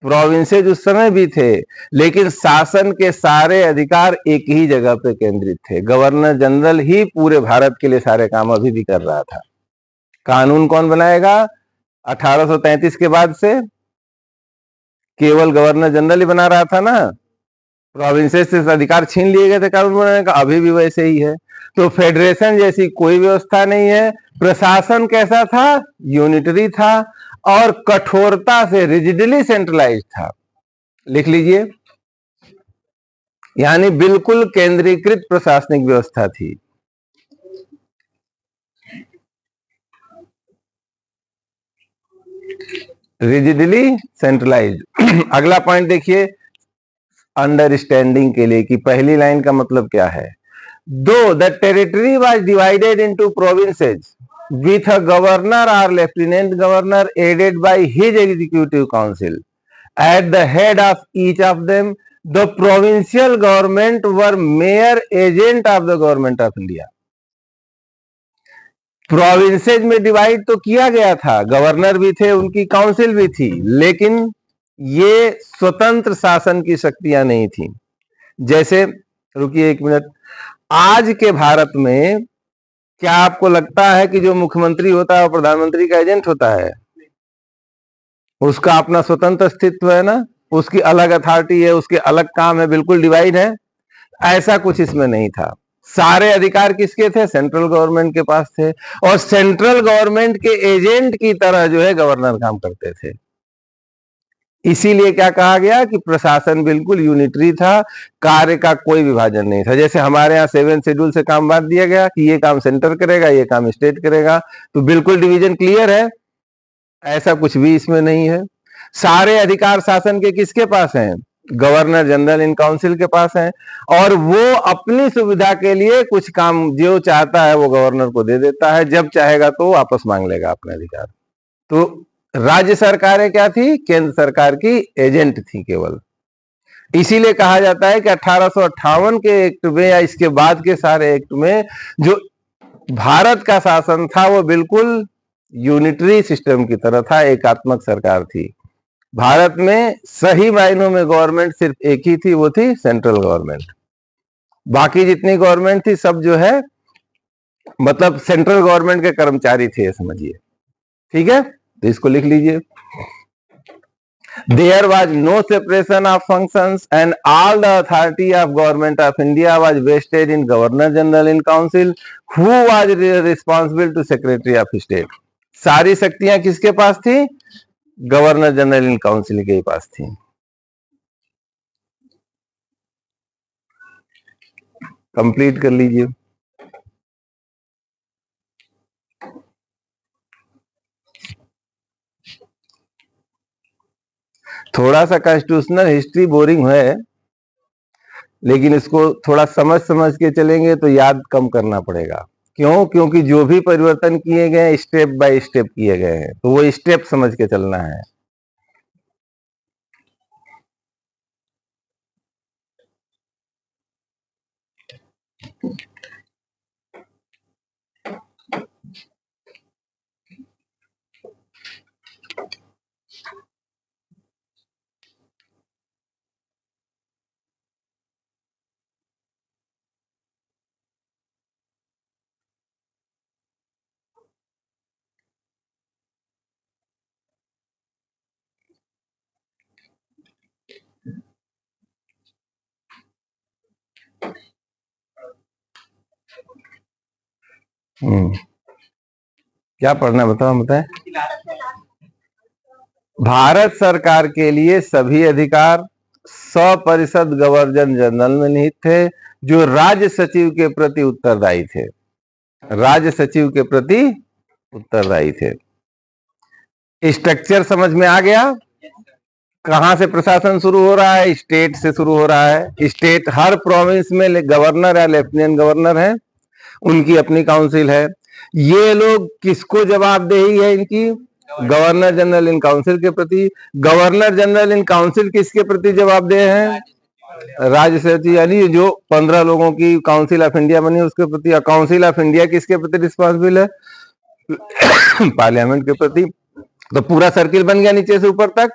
प्रोविंसेज उस समय भी थे, लेकिन शासन के सारे अधिकार एक ही जगह पे केंद्रित थे। गवर्नर जनरल ही पूरे भारत के लिए सारे काम अभी भी कर रहा था। कानून कौन बनाएगा? 1833 के बाद से केवल गवर्नर जनरल ही बना रहा था ना, प्रोविंसेस से अधिकार छीन लिए गए थे कानून बनाने का, अभी भी वैसे ही है। तो फेडरेशन जैसी कोई व्यवस्था नहीं है। प्रशासन कैसा था? यूनिटरी था और कठोरता से रिजिडली सेंट्रलाइज था। लिख लीजिए, यानी बिल्कुल केंद्रीकृत प्रशासनिक व्यवस्था थी। Rigidly centralise. अगला पॉइंट देखिए, अंडरस्टैंडिंग के लिए कि पहली लाइन का मतलब क्या है। दो the territory was divided into provinces with a governor or lieutenant governor aided by his executive council. At the head of each of them, the provincial government were mere agent of the government of India. Provinces में divide तो किया गया था, governor भी थे, उनकी council भी थी, लेकिन ये स्वतंत्र शासन की शक्तियां नहीं थी। जैसे, रुकिए एक मिनट, आज के भारत में क्या आपको लगता है कि जो मुख्यमंत्री होता है वो प्रधानमंत्री का एजेंट होता है? उसका अपना स्वतंत्र अस्तित्व है ना, उसकी अलग अथॉरिटी है, उसके अलग काम है, बिल्कुल डिवाइड है? ऐसा कुछ इसमें नहीं था। सारे अधिकार किसके थे? सेंट्रल गवर्नमेंट के पास थे, और सेंट्रल गवर्नमेंट के एजेंट की तरह जो है गवर्नर काम करते थे। इसीलिए क्या कहा गया कि प्रशासन बिल्कुल यूनिटरी था, कार्य का कोई विभाजन नहीं था। जैसे हमारे यहाँ 7 शेड्यूल से काम बांट दिया गया कि ये काम सेंटर करेगा, ये काम स्टेट करेगा, तो बिल्कुल डिवीजन क्लियर है। ऐसा कुछ भी इसमें नहीं है। सारे अधिकार शासन के किसके पास हैं? गवर्नर जनरल इन काउंसिल के पास हैं, और वो अपनी सुविधा के लिए कुछ काम जो चाहता है वो गवर्नर को दे देता है, जब चाहेगा तो वापस मांग लेगा अपने अधिकार। तो राज्य सरकारें क्या थी? केंद्र सरकार की एजेंट थी केवल। इसीलिए कहा जाता है कि 1858 के एक्ट में या इसके बाद के सारे एक्ट में जो भारत का शासन था वो बिल्कुल यूनिटरी सिस्टम की तरह था, एकात्मक सरकार थी। भारत में सही मायनों में गवर्नमेंट सिर्फ एक ही थी, वो थी सेंट्रल गवर्नमेंट। बाकी जितनी गवर्नमेंट थी सब जो है मतलब सेंट्रल गवर्नमेंट के कर्मचारी थे, समझिए। ठीक है, तो इसको लिख लीजिए। There was no separation of functions and all the authority of government of India was vested in Governor General in Council, who was responsible to Secretary of State. सारी शक्तियां किसके पास थी? गवर्नर जनरल इन काउंसिल के पास थी। Complete कर लीजिए। थोड़ा सा कॉन्स्टिट्यूशनल हिस्ट्री बोरिंग है, लेकिन इसको थोड़ा समझ समझ के चलेंगे तो याद कम करना पड़ेगा। क्यों? क्योंकि जो भी परिवर्तन किए गए स्टेप बाय स्टेप किए गए हैं, तो वो स्टेप समझ के चलना है। क्या पढ़ना है बताओ, बताएं। भारत सरकार के लिए सभी अधिकार 100% गवर्नर जनरल में निहित थे, जो राज्य सचिव के प्रति उत्तरदायी थे, राज्य सचिव के प्रति उत्तरदायी थे। स्ट्रक्चर समझ में आ गया? कहां से प्रशासन शुरू हो रहा है? स्टेट से शुरू हो रहा है। स्टेट, हर प्रोविंस में गवर्नर या लेफ्टिनेंट गवर्नर है, उनकी अपनी काउंसिल है। ये लोग किसको जवाबदेही है इनकी? गवर्नर जनरल इन काउंसिल के प्रति। गवर्नर जनरल इन काउंसिल किसके प्रति जवाबदेह है? राज्य सचिव, यानी जो 15 लोगों की काउंसिल ऑफ इंडिया बनी उसके प्रति। काउंसिल ऑफ इंडिया किसके प्रति रिस्पॉन्सिबल है? पार्लियामेंट के प्रति। तो पूरा सर्किल बन गया नीचे से ऊपर तक।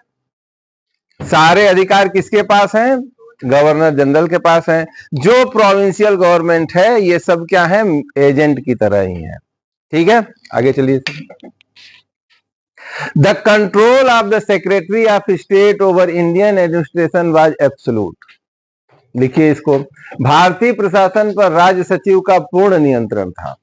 सारे अधिकार किसके पास हैं? गवर्नर जनरल के पास हैं। जो प्रोविंशियल गवर्नमेंट है ये सब क्या है? एजेंट की तरह ही है। ठीक है, आगे चलिए। The control of the secretary of state over Indian administration was absolute. लिखिए इसको, भारतीय प्रशासन पर राज्य सचिव का पूर्ण नियंत्रण था।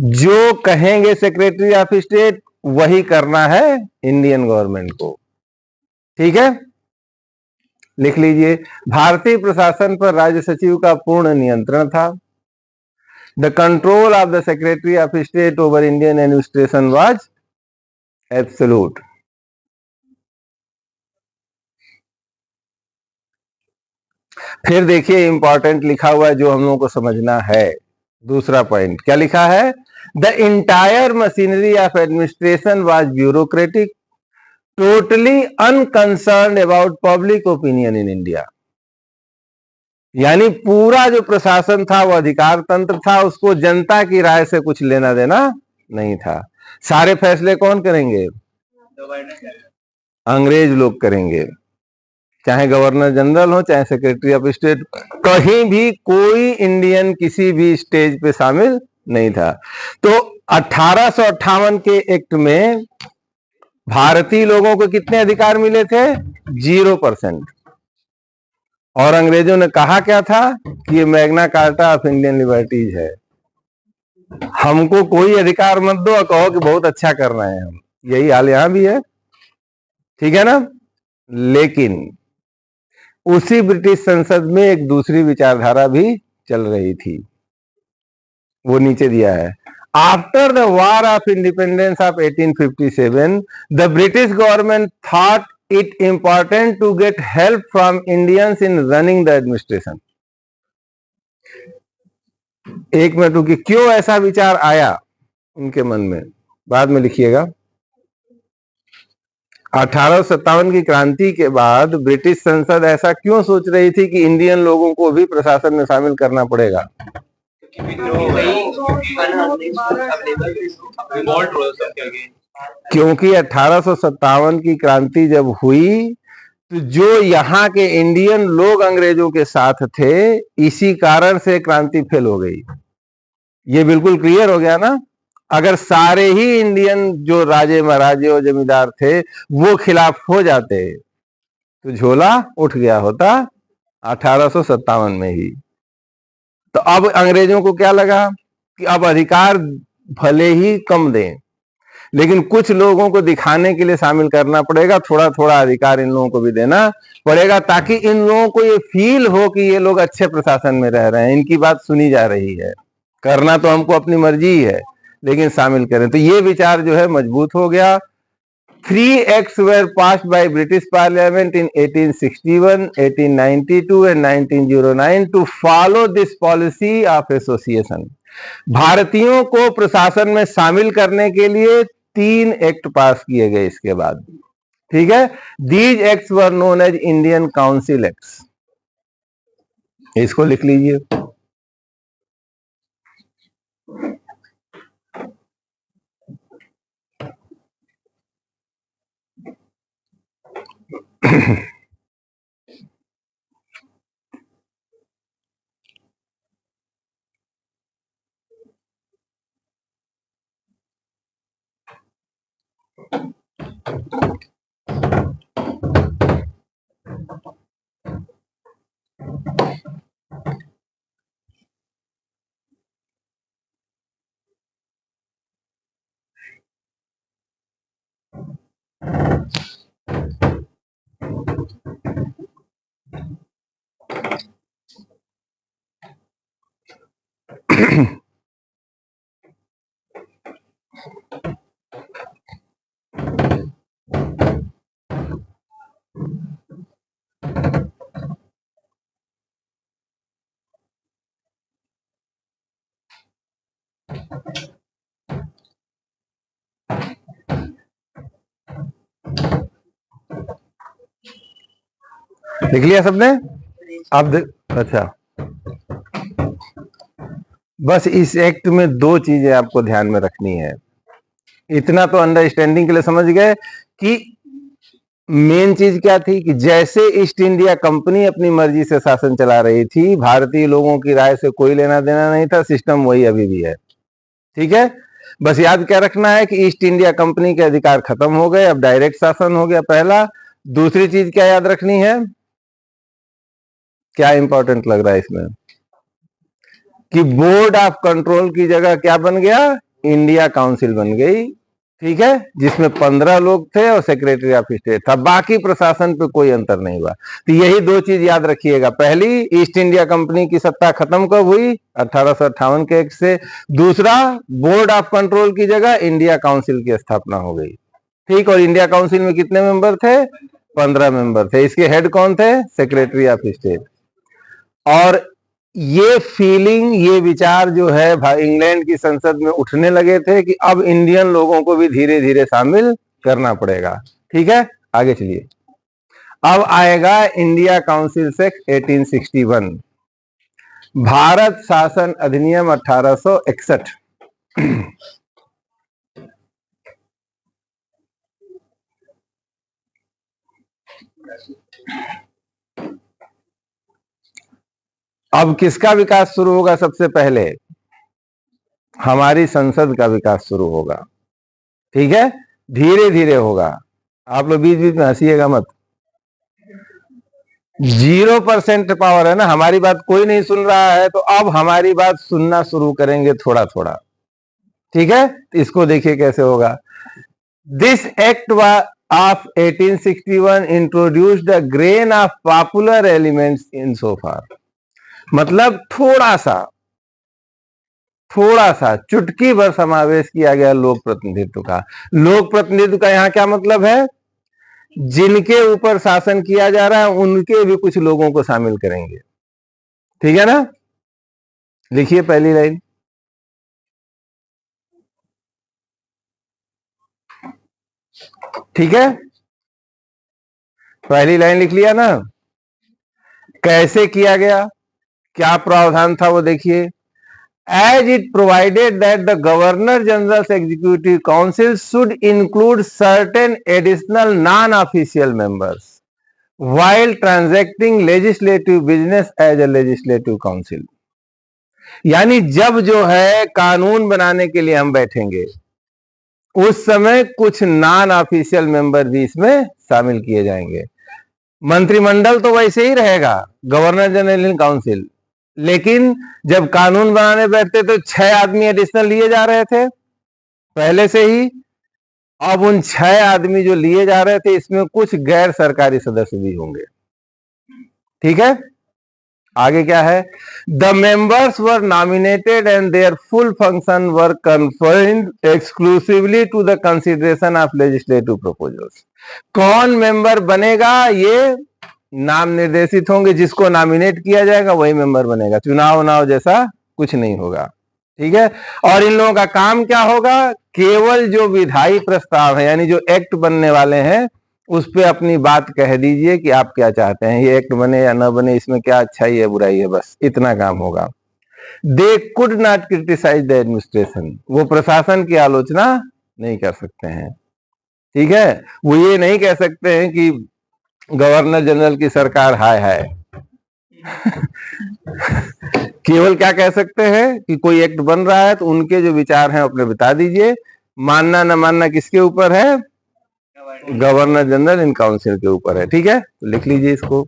जो कहेंगे सेक्रेटरी ऑफ स्टेट वही करना है इंडियन गवर्नमेंट को। ठीक है, लिख लीजिए, भारतीय प्रशासन पर राज्य सचिव का पूर्ण नियंत्रण था। The control of the secretary of state over Indian administration was absolute. फिर देखिए इंपॉर्टेंट लिखा हुआ है जो हम लोगों को समझना है। दूसरा पॉइंट क्या लिखा है? The entire machinery of administration was bureaucratic, totally unconcerned about public opinion in India. यानी पूरा जो प्रशासन था वो अधिकार तंत्र था, उसको जनता की राय से कुछ लेना देना नहीं था। सारे फैसले कौन करेंगे? अंग्रेज लोग करेंगे, चाहे गवर्नर जनरल हो चाहे सेक्रेटरी ऑफ स्टेट। कहीं भी कोई इंडियन किसी भी स्टेज पे शामिल नहीं था। तो 1858 के एक्ट में भारतीय लोगों को कितने अधिकार मिले थे? 0%। और अंग्रेजों ने कहा क्या था कि ये Magna carta of Indian liberties है, हमको कोई अधिकार मत दो और कहो कि बहुत अच्छा कर रहे हैं हम। यही हाल यहां भी है, ठीक है ना? लेकिन उसी ब्रिटिश संसद में एक दूसरी विचारधारा भी चल रही थी, वो नीचे दिया है। After the war of independence of 1857 the British government thought it important to get help from Indians in running the administration. एक मिनट रुकिए, क्यों ऐसा विचार आया उनके मन में, बाद में लिखिएगा। 1857 की क्रांति के बाद ब्रिटिश संसद ऐसा क्यों सोच रही थी कि इंडियन लोगों को भी प्रशासन में शामिल करना पड़ेगा? क्योंकि 1857 की क्रांति जब हुई तो जो यहाँ के इंडियन लोग अंग्रेजों के साथ थे, इसी कारण से क्रांति फेल हो गई। ये बिल्कुल क्लियर हो गया ना? अगर सारे ही इंडियन जो राजे महाराजे और जमींदार थे वो खिलाफ हो जाते तो झोला उठ गया होता 1857 में ही। तो अब अंग्रेजों को क्या लगा कि अब अधिकार भले ही कम दें, लेकिन कुछ लोगों को दिखाने के लिए शामिल करना पड़ेगा, थोड़ा थोड़ा अधिकार इन लोगों को भी देना पड़ेगा, ताकि इन लोगों को ये फील हो कि ये लोग अच्छे प्रशासन में रह रहे हैं, इनकी बात सुनी जा रही है। करना तो हमको अपनी मर्जी है, लेकिन शामिल करें। तो ये विचार जो है मजबूत हो गया। 3 acts were passed by British Parliament in 1861, 1892 and 1909 to follow this policy of association. भारतीयों को प्रशासन में शामिल करने के लिए 3 एक्ट पास किए गए इसके बाद। ठीक है, these acts were known as Indian council acts. इसको लिख लीजिए। लिख लिया सबने? अब अच्छा, बस इस एक्ट में दो चीजें आपको ध्यान में रखनी है। इतना तो अंडरस्टैंडिंग के लिए समझ गए कि मेन चीज क्या थी कि जैसे ईस्ट इंडिया कंपनी अपनी मर्जी से शासन चला रही थी, भारतीय लोगों की राय से कोई लेना देना नहीं था, सिस्टम वही अभी भी है। ठीक है, बस याद क्या रखना है कि ईस्ट इंडिया कंपनी के अधिकार खत्म हो गए, अब डायरेक्ट शासन हो गया, पहला। दूसरी चीज क्या याद रखनी है, क्या इंपॉर्टेंट लग रहा है इसमें, कि बोर्ड ऑफ कंट्रोल की जगह क्या बन गया, इंडिया काउंसिल बन गई। ठीक है, जिसमें 15 लोग थे और सेक्रेटरी ऑफ स्टेट था, बाकी प्रशासन पे कोई अंतर नहीं हुआ। तो यही दो चीज याद रखिएगा, पहली, ईस्ट इंडिया कंपनी की सत्ता खत्म कब हुई, 1858 के एक्ट से। दूसरा, बोर्ड ऑफ कंट्रोल की जगह इंडिया काउंसिल की स्थापना हो गई। ठीक, और इंडिया काउंसिल में कितने मेंबर थे, 15 मेंबर थे। इसके हेड कौन थे, सेक्रेटरी ऑफ स्टेट। और ये फीलिंग, ये विचार जो है इंग्लैंड की संसद में उठने लगे थे कि अब इंडियन लोगों को भी धीरे धीरे शामिल करना पड़ेगा। ठीक है, आगे चलिए। अब आएगा इंडिया काउंसिल एक्ट 1861, भारत शासन अधिनियम 1861। अब किसका विकास शुरू होगा, सबसे पहले हमारी संसद का विकास शुरू होगा। ठीक है, धीरे धीरे होगा, आप लोग बीच बीच में हंसीएगा मत। 0% पावर है ना, हमारी बात कोई नहीं सुन रहा है, तो अब हमारी बात सुनना शुरू करेंगे थोड़ा थोड़ा। ठीक है, इसको देखिए कैसे होगा। This act of 1861 introduced the grain of popular elements in so far, मतलब थोड़ा सा चुटकी भर समावेश किया गया लोक प्रतिनिधित्व का। लोक प्रतिनिधित्व का यहां क्या मतलब है, जिनके ऊपर शासन किया जा रहा है उनके भी कुछ लोगों को शामिल करेंगे। ठीक है ना, लिखिए पहली लाइन। ठीक है, पहली लाइन लिख लिया ना। कैसे किया गया, क्या प्रावधान था वो देखिए। As it provided that the governor general executive council should include certain additional non official members while transacting legislative business as a legislative council। यानी जब जो है कानून बनाने के लिए हम बैठेंगे, उस समय कुछ नॉन ऑफिशियल मेंबर भी इसमें शामिल किए जाएंगे। मंत्रिमंडल तो वैसे ही रहेगा, गवर्नर जनरल इन काउंसिल, लेकिन जब कानून बनाने बैठते तो 6 आदमी एडिशनल लिए जा रहे थे पहले से ही। अब उन 6 आदमी जो लिए जा रहे थे, इसमें कुछ गैर सरकारी सदस्य भी होंगे। ठीक है, आगे क्या है, the members were nominated and their full function were confined exclusively to the consideration of legislative proposals. कौन मेंबर बनेगा, ये नाम निर्देशित होंगे, जिसको नॉमिनेट किया जाएगा वही मेंबर बनेगा, चुनाव उनाव जैसा कुछ नहीं होगा। ठीक है, और इन लोगों का काम क्या होगा, केवल जो विधायी प्रस्ताव है, यानी जो एक्ट बनने वाले हैं, उस पे अपनी बात कह दीजिए कि आप क्या चाहते हैं, ये एक्ट बने या ना बने, इसमें क्या अच्छाई है बुराई है, बस इतना काम होगा। They could not criticise the administration, वो प्रशासन की आलोचना नहीं कर सकते हैं। ठीक है, वो ये नहीं कह सकते हैं कि गवर्नर जनरल की सरकार हाय हाय। केवल क्या कह सकते हैं कि कोई एक्ट बन रहा है तो उनके जो विचार हैं अपने बता दीजिए, मानना न मानना किसके ऊपर है, गवर्नर जनरल इन काउंसिल के ऊपर है। ठीक है, तो लिख लीजिए इसको।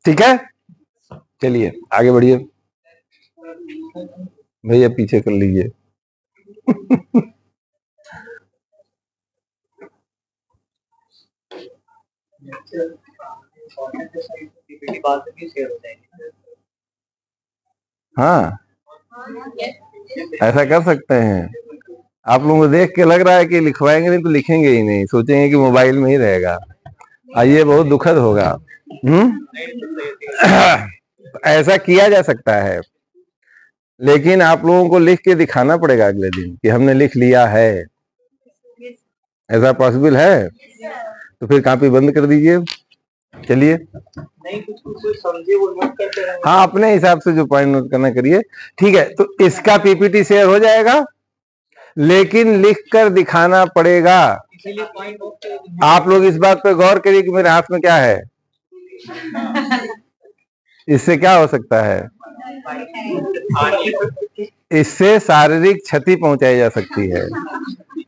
ठीक है, चलिए आगे बढ़िए। भैया पीछे कर लीजिए। हाँ, ऐसा कर सकते हैं। आप लोगों को देख के लग रहा है कि लिखवाएंगे नहीं तो लिखेंगे ही नहीं, सोचेंगे कि मोबाइल में ही रहेगा। ये बहुत दुखद होगा। ऐसा किया जा सकता है, लेकिन आप लोगों को लिख के दिखाना पड़ेगा अगले दिन कि हमने लिख लिया है। ऐसा पॉसिबल है? तो फिर कॉपी बंद कर दीजिए। चलिए, नहीं कुछ समझे वो नोट करते रहेंगे। हाँ, अपने हिसाब से जो पॉइंट नोट करना करिए। ठीक है, तो इसका पीपीटी शेयर हो जाएगा, लेकिन लिख कर दिखाना पड़ेगा। आप लोग इस बात पर गौर करिए कि मेरे हाथ में क्या है। इससे क्या हो सकता है? इससे शारीरिक क्षति पहुंचाई जा सकती है।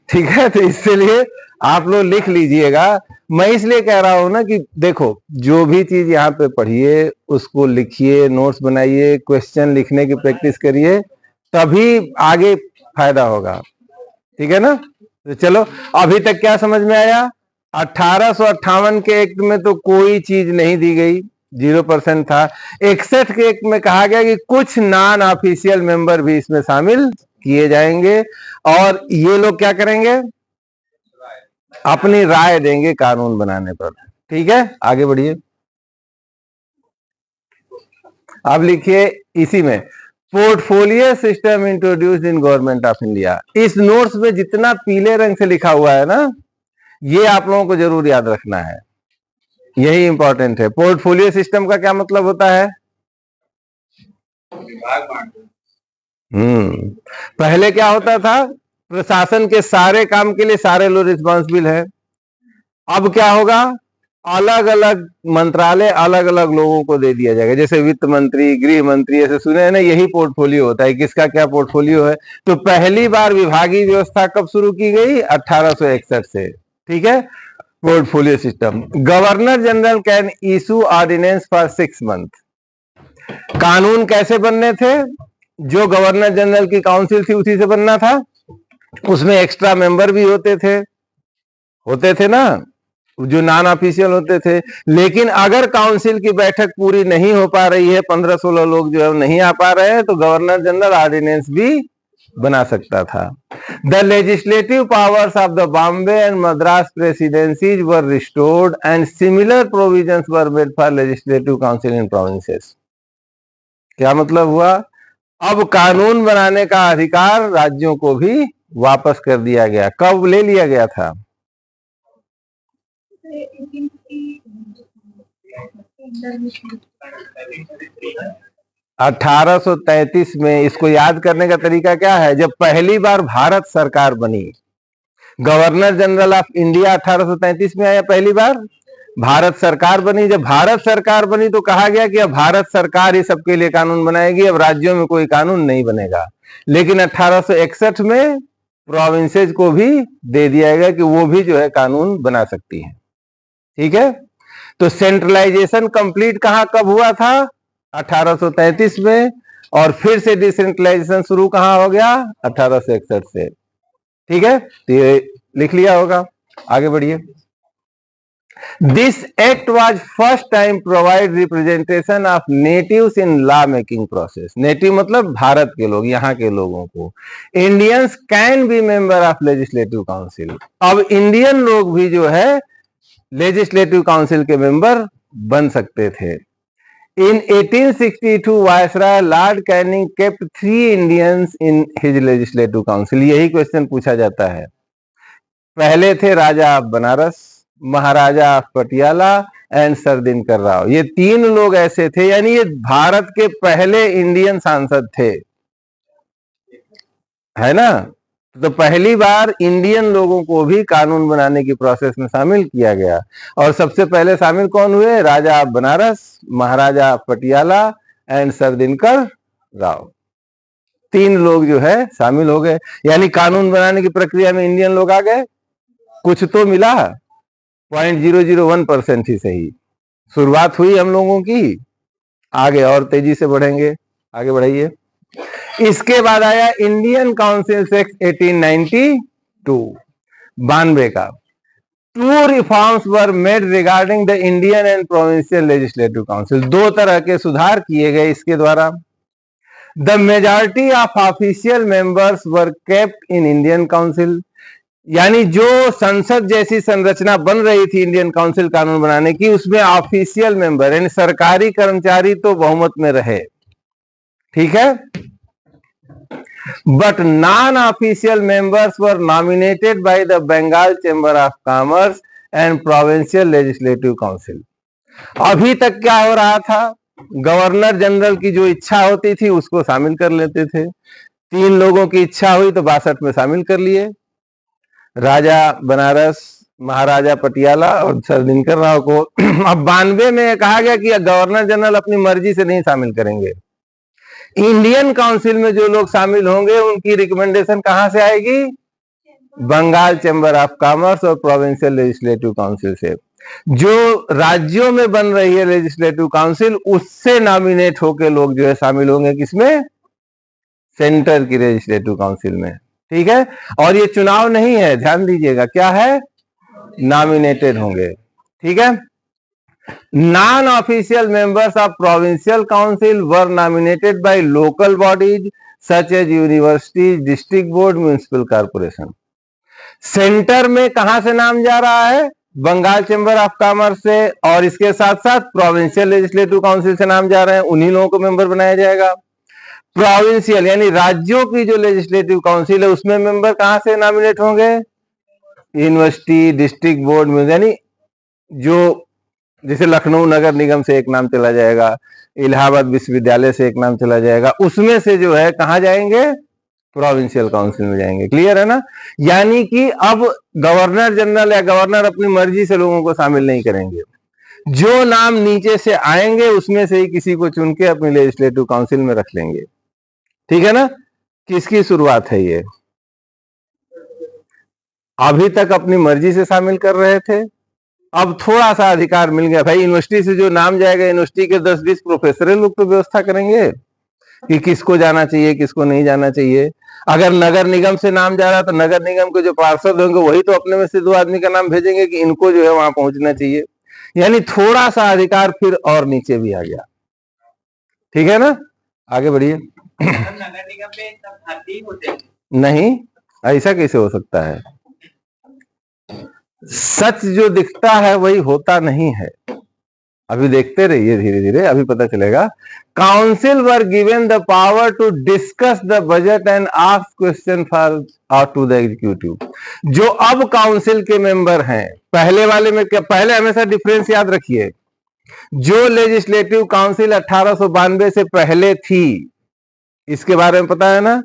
ठीक है, तो इसलिए आप लोग लिख लीजिएगा। मैं इसलिए कह रहा हूं ना कि देखो, जो भी चीज यहाँ पे पढ़िए उसको लिखिए, नोट्स बनाइए, क्वेश्चन लिखने की प्रैक्टिस करिए, तभी आगे फायदा होगा। ठीक है ना? तो चलो, अभी तक क्या समझ में आया? 1858 के एक्ट में तो कोई चीज नहीं दी गई, 0% था। 61 के एक्ट में कहा गया कि कुछ नॉन ऑफिशियल मेंबर भी इसमें शामिल किए जाएंगे, और ये लोग क्या करेंगे? अपनी राय देंगे कानून बनाने पर। ठीक है, आगे बढ़िए। अब लिखिए इसी में, portfolio system introduced in government of India. इस नोट्स में जितना पीले रंग से लिखा हुआ है ना, ये आप लोगों को जरूर याद रखना है, यही इंपॉर्टेंट है। पोर्टफोलियो सिस्टम का क्या मतलब होता है? पहले क्या होता था? प्रशासन के सारे काम के लिए सारे लोग रिस्पॉन्सिबल है। अब क्या होगा? अलग अलग मंत्रालय अलग अलग लोगों को दे दिया जाएगा, जैसे वित्त मंत्री, गृह मंत्री, ऐसे सुने हैं ना, यही पोर्टफोलियो होता है। किसका क्या पोर्टफोलियो है? तो पहली बार विभागीय व्यवस्था कब शुरू की गई? 1861 से। ठीक है, portfolio system. Governor general can issue ordinance for 6 month. कानून कैसे बनने थे? जो गवर्नर जनरल की काउंसिल थी उसी से बनना था। उसमें एक्स्ट्रा मेंबर भी होते थे ना, जो नॉन ऑफिशियल होते थे। लेकिन अगर काउंसिल की बैठक पूरी नहीं हो पा रही है, 15-16 लोग जो है नहीं आ पा रहे हैं, तो गवर्नर जनरल ऑर्डिनेंस भी बना सकता था। The legislative powers of the Bombay and Madras presidencies were restored and similar provisions were made for legislative council in provinces. क्या मतलब हुआ? अब कानून बनाने का अधिकार राज्यों को भी वापस कर दिया गया। कब ले लिया गया था? 1833 में। इसको याद करने का तरीका क्या है? जब पहली बार भारत सरकार बनी, गवर्नर जनरल ऑफ इंडिया 1833 में आया पहली बार, भारत सरकार बनी। जब भारत सरकार बनी तो कहा गया कि अब भारत सरकार ही सबके लिए कानून बनाएगी, अब राज्यों में कोई कानून नहीं बनेगा। लेकिन 1861 में प्रोविंसेस को भी दे दिया गया कि वो भी जो है कानून बना सकती है। ठीक है, तो सेंट्रलाइजेशन कंप्लीट कहां कब हुआ था? 1833 में। और फिर से डिसेंट्रलाइजेशन शुरू कहां हो गया? 1861 से। ठीक है, तो ये लिख लिया होगा। आगे बढ़िए। This act was first time provide representation of natives in law making process. Native मतलब भारत के लोग, यहाँ के लोगों को। Indians can be member of legislative council. अब इंडियन लोग भी जो है लेजिस्लेटिव काउंसिल के मेंबर बन सकते थे। In 1862, viceroy Lord Canning kept 3 Indians in his legislative council. यही क्वेश्चन पूछा जाता है। पहले थे राजा of Banaras, Maharaja of Patiala and सरदिनकर Rao. ये 3 लोग ऐसे थे, यानी ये भारत के पहले इंडियन सांसद थे, है ना? तो पहली बार इंडियन लोगों को भी कानून बनाने की प्रोसेस में शामिल किया गया। और सबसे पहले शामिल कौन हुए? राजा of Banaras, Maharaja of Patiala and सरदिनकर Rao. 3 लोग जो है शामिल हो गए, यानी कानून बनाने की प्रक्रिया में इंडियन लोग आ गए। कुछ तो मिला, 0.001% ही सही। शुरुआत हुई हम लोगों की, आगे और तेजी से बढ़ेंगे। आगे बढ़ाइए। इसके बाद आया इंडियन काउंसिल एक्ट 1892 का। Two reforms were made regarding the Indian and provincial legislative council, दो तरह के सुधार किए गए इसके द्वारा। The majority of official members were kept in Indian council, यानी जो संसद जैसी संरचना बन रही थी इंडियन काउंसिल कानून बनाने की, उसमें ऑफिशियल मेंबर यानी सरकारी कर्मचारी तो बहुमत में रहे, ठीक है, but non official members were nominated by the Bengal chamber of commerce and provincial legislative council. अभी तक क्या हो रहा था, गवर्नर जनरल की जो इच्छा होती थी उसको शामिल कर लेते थे। 3 लोगों की इच्छा हुई तो 62 में शामिल कर लिए, राजा बनारस, महाराजा पटियाला और सर दिनकर राव को। अब 92 में कहा गया कि गवर्नर जनरल अपनी मर्जी से नहीं शामिल करेंगे, इंडियन काउंसिल में जो लोग शामिल होंगे उनकी रिकमेंडेशन कहां से आएगी, बंगाल चैम्बर ऑफ कॉमर्स और प्रोविंशियल लेजिस्लेटिव काउंसिल से। जो राज्यों में बन रही है लेजिस्लेटिव काउंसिल, उससे नॉमिनेट होकर लोग जो है शामिल होंगे किसमें, सेंटर की लेजिस्लेटिव काउंसिल में, ठीक है। और ये चुनाव नहीं है, ध्यान दीजिएगा, क्या है, नॉमिनेटेड होंगे, ठीक है। Non official members of provincial council were nominated by local bodies such as universities, district board, municipal corporation. Centre में कहां से नाम जा रहा है, बंगाल चैम्बर ऑफ कॉमर्स से, और इसके साथ साथ प्रोविंशियल लेजिस्लेटिव काउंसिल से नाम जा रहे हैं, उन्हीं लोगों को मेंबर बनाया जाएगा। प्रोविंशियल यानी राज्यों की जो लेजिस्लेटिव काउंसिल है उसमें मेंबर कहां से नॉमिनेट होंगे, यूनिवर्सिटी, डिस्ट्रिक्ट बोर्ड में, यानी जो जैसे लखनऊ नगर निगम से एक नाम चला जाएगा, इलाहाबाद विश्वविद्यालय से एक नाम चला जाएगा, उसमें से जो है कहां जाएंगे, प्रोविंशियल काउंसिल में जाएंगे। क्लियर है ना। यानी कि अब गवर्नर जनरल या गवर्नर अपनी मर्जी से लोगों को शामिल नहीं करेंगे, जो नाम नीचे से आएंगे उसमें से ही किसी को चुन के अपनी लेजिस्लेटिव काउंसिल में रख लेंगे, ठीक है ना। किसकी शुरुआत है ये, अभी तक अपनी मर्जी से शामिल कर रहे थे, अब थोड़ा सा अधिकार मिल गया। भाई यूनिवर्सिटी से जो नाम जाएगा, यूनिवर्सिटी के 10-20 प्रोफेसर लोग तो व्यवस्था करेंगे कि किसको जाना चाहिए किसको नहीं जाना चाहिए। अगर नगर निगम से नाम जा रहा तो नगर निगम के जो पार्षद होंगे वही तो अपने में से 2 आदमी का नाम भेजेंगे कि इनको जो है वहां पहुंचना चाहिए। यानी थोड़ा सा अधिकार फिर और नीचे भी आ गया, ठीक है ना। आगे बढ़िए। नगर निगम में सब भारतीय होते हैं? नहीं, ऐसा कैसे हो सकता है, सच जो दिखता है वही होता नहीं है। अभी देखते रहिए, धीरे धीरे अभी पता चलेगा। Council were given the power to discuss the budget and ask question for to the executive. जो अब काउंसिल के मेंबर हैं, पहले वाले में क्या, पहले हमेशा डिफरेंस याद रखिए, जो लेजिस्लेटिव काउंसिल 1892 से पहले थी, इसके बारे में पता है ना,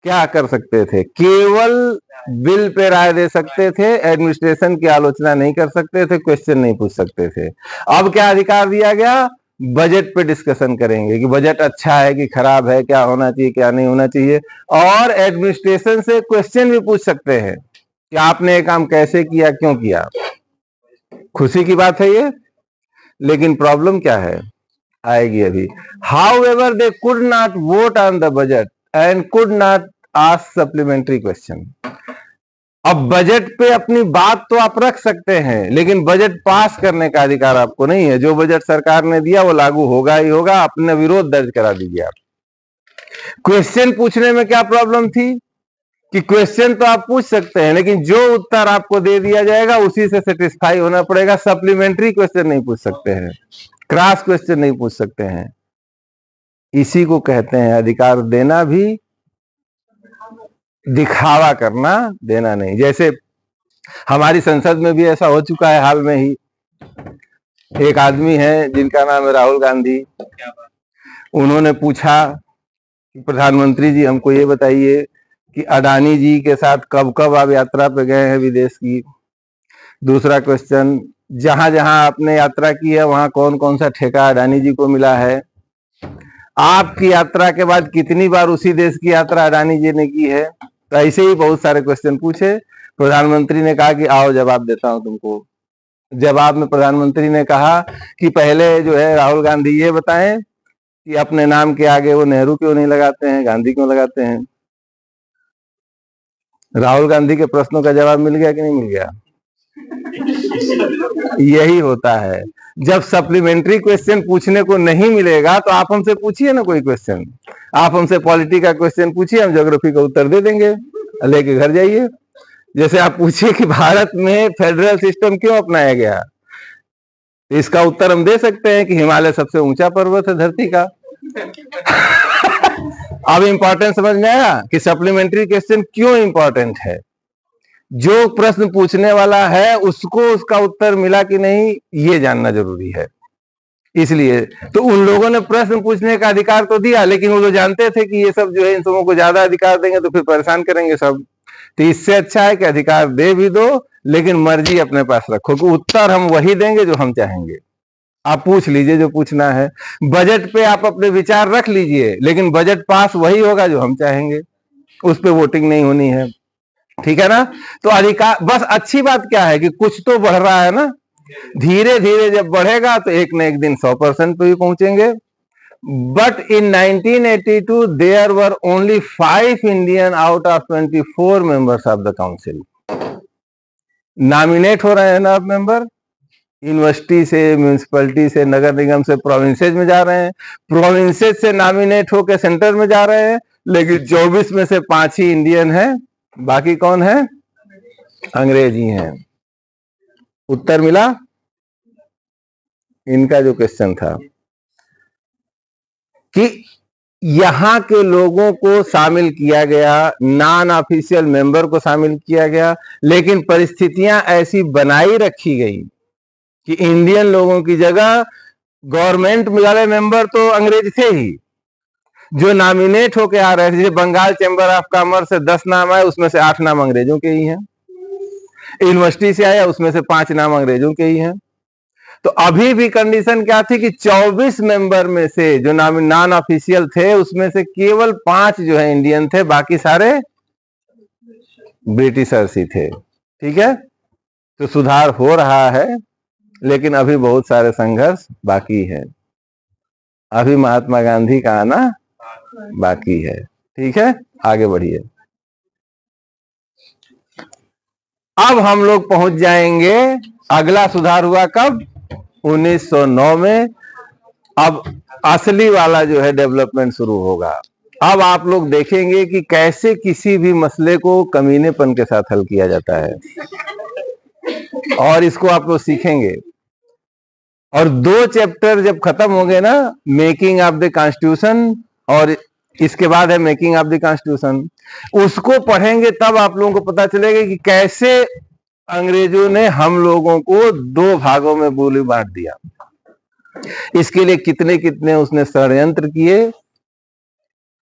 क्या कर सकते थे, केवल बिल पे राय दे सकते थे, एडमिनिस्ट्रेशन की आलोचना नहीं कर सकते थे, क्वेश्चन नहीं पूछ सकते थे। अब क्या अधिकार दिया गया, बजट पे डिस्कशन करेंगे कि बजट अच्छा है कि खराब है, क्या होना चाहिए क्या नहीं होना चाहिए, और एडमिनिस्ट्रेशन से क्वेश्चन भी पूछ सकते हैं कि आपने ये काम कैसे किया, क्यों किया। खुशी की बात है ये, लेकिन प्रॉब्लम क्या है आएगी अभी। How ever they could not vote on the budget and could not ask supplementary question. अब बजट पे अपनी बात तो आप रख सकते हैं, लेकिन बजट पास करने का अधिकार आपको नहीं है। जो बजट सरकार ने दिया वो लागू होगा ही होगा, अपने विरोध दर्ज करा दीजिए आप। क्वेश्चन पूछने में क्या प्रॉब्लम थी कि क्वेश्चन तो आप पूछ सकते हैं, लेकिन जो उत्तर आपको दे दिया जाएगा उसी से सेटिस्फाई होना पड़ेगा। सप्लीमेंट्री क्वेश्चन नहीं पूछ सकते हैं, क्रॉस क्वेश्चन नहीं पूछ सकते हैं। इसी को कहते हैं अधिकार देना भी, दिखावा करना, देना नहीं। जैसे हमारी संसद में भी ऐसा हो चुका है, हाल में ही एक आदमी है जिनका नाम है राहुल गांधी। उन्होंने पूछा कि प्रधानमंत्री जी हमको ये बताइए कि अडानी जी के साथ कब कब आप यात्रा पे गए हैं विदेश की। दूसरा क्वेश्चन, जहां जहां आपने यात्रा की है वहां कौन कौन सा ठेका अडानी जी को मिला है। आपकी यात्रा के बाद कितनी बार उसी देश की यात्रा अडानी जी ने की है। तो ऐसे ही बहुत सारे क्वेश्चन पूछे। प्रधानमंत्री ने कहा कि आओ जवाब देता हूं तुमको। जवाब में प्रधानमंत्री ने कहा कि पहले जो है राहुल गांधी ये बताएं कि अपने नाम के आगे वो नेहरू क्यों नहीं लगाते हैं, गांधी क्यों लगाते हैं? राहुल गांधी के प्रश्नों का जवाब मिल गया कि नहीं मिल गया? यही होता है, जब सप्लीमेंट्री क्वेश्चन पूछने को नहीं मिलेगा तो आप हमसे पूछिए ना कोई क्वेश्चन। आप हमसे पॉलिटी का क्वेश्चन पूछिए, हम ज्योग्राफी का उत्तर दे देंगे, लेके घर जाइए। जैसे आप पूछिए कि भारत में फेडरल सिस्टम क्यों अपनाया गया, इसका उत्तर हम दे सकते हैं कि हिमालय सबसे ऊंचा पर्वत है धरती का। अब इंपॉर्टेंट समझ में आया कि सप्लीमेंट्री क्वेश्चन क्यों इंपॉर्टेंट है। जो प्रश्न पूछने वाला है उसको उसका उत्तर मिला कि नहीं ये जानना जरूरी है। इसलिए तो उन लोगों ने प्रश्न पूछने का अधिकार तो दिया, लेकिन वो लोग जानते थे कि ये सब जो है इन सबों को ज्यादा अधिकार देंगे तो फिर परेशान करेंगे सब। तो इससे अच्छा है कि अधिकार दे भी दो, लेकिन मर्जी अपने पास रखो कि उत्तर हम वही देंगे जो हम चाहेंगे। आप पूछ लीजिए जो पूछना है, बजट पे आप अपने विचार रख लीजिए, लेकिन बजट पास वही होगा जो हम चाहेंगे, उस पर वोटिंग नहीं होनी है, ठीक है ना। तो अधिकार, बस अच्छी बात क्या है कि कुछ तो बढ़ रहा है ना, धीरे धीरे जब बढ़ेगा तो एक न एक दिन 100% पे भी पहुंचेंगे। But in 1982 there were only 5 Indian out of 24 members of the council. Nominate हो रहे हैं ना अब मेंबर, यूनिवर्सिटी से, म्यूनिसिपैलिटी से, नगर निगम से, प्रोविंसेज में जा रहे हैं, प्रोविंसेज से नॉमिनेट होकर सेंटर में जा रहे हैं, लेकिन 24 में से 5 ही इंडियन है, बाकी कौन है? अंग्रेजी हैं। उत्तर मिला इनका जो क्वेश्चन था कि यहां के लोगों को शामिल किया गया, नॉन ऑफिशियल मेंबर को शामिल किया गया, लेकिन परिस्थितियां ऐसी बनाई रखी गई कि इंडियन लोगों की जगह गवर्नमेंट वाले मेंबर तो अंग्रेज थे ही, जो नॉमिनेट होके आ रहे थे। जैसे बंगाल चैम्बर ऑफ कॉमर्स से 10 नाम आए, उसमें से 8 नाम अंग्रेजों के ही हैं। यूनिवर्सिटी से आया, उसमें से 5 नाम अंग्रेजों के ही हैं। तो अभी भी कंडीशन क्या थी कि 24 मेंबर में से जो नॉन ऑफिशियल थे उसमें से केवल 5 जो है इंडियन थे, बाकी सारे ब्रिटिशर्स ही थे, ठीक है। तो सुधार हो रहा है, लेकिन अभी बहुत सारे संघर्ष बाकी है, अभी महात्मा गांधी का आना बाकी है, ठीक है। आगे बढ़िए। अब हम लोग पहुंच जाएंगे, अगला सुधार हुआ कब? 1909 में। अब असली वाला जो है डेवलपमेंट शुरू होगा। अब आप लोग देखेंगे कि कैसे किसी भी मसले को कमीनेपन के साथ हल किया जाता है, और इसको आप लोग सीखेंगे। और 2 चैप्टर जब खत्म हो गए ना, मेकिंग ऑफ द कॉन्स्टिट्यूशन और इसके बाद है मेकिंग ऑफ द कॉन्स्टिट्यूशन, उसको पढ़ेंगे तब आप लोगों को पता चलेगा कि कैसे अंग्रेजों ने हम लोगों को 2 भागों में बोली बांट दिया। इसके लिए कितने कितने उसने षड्यंत्र किए,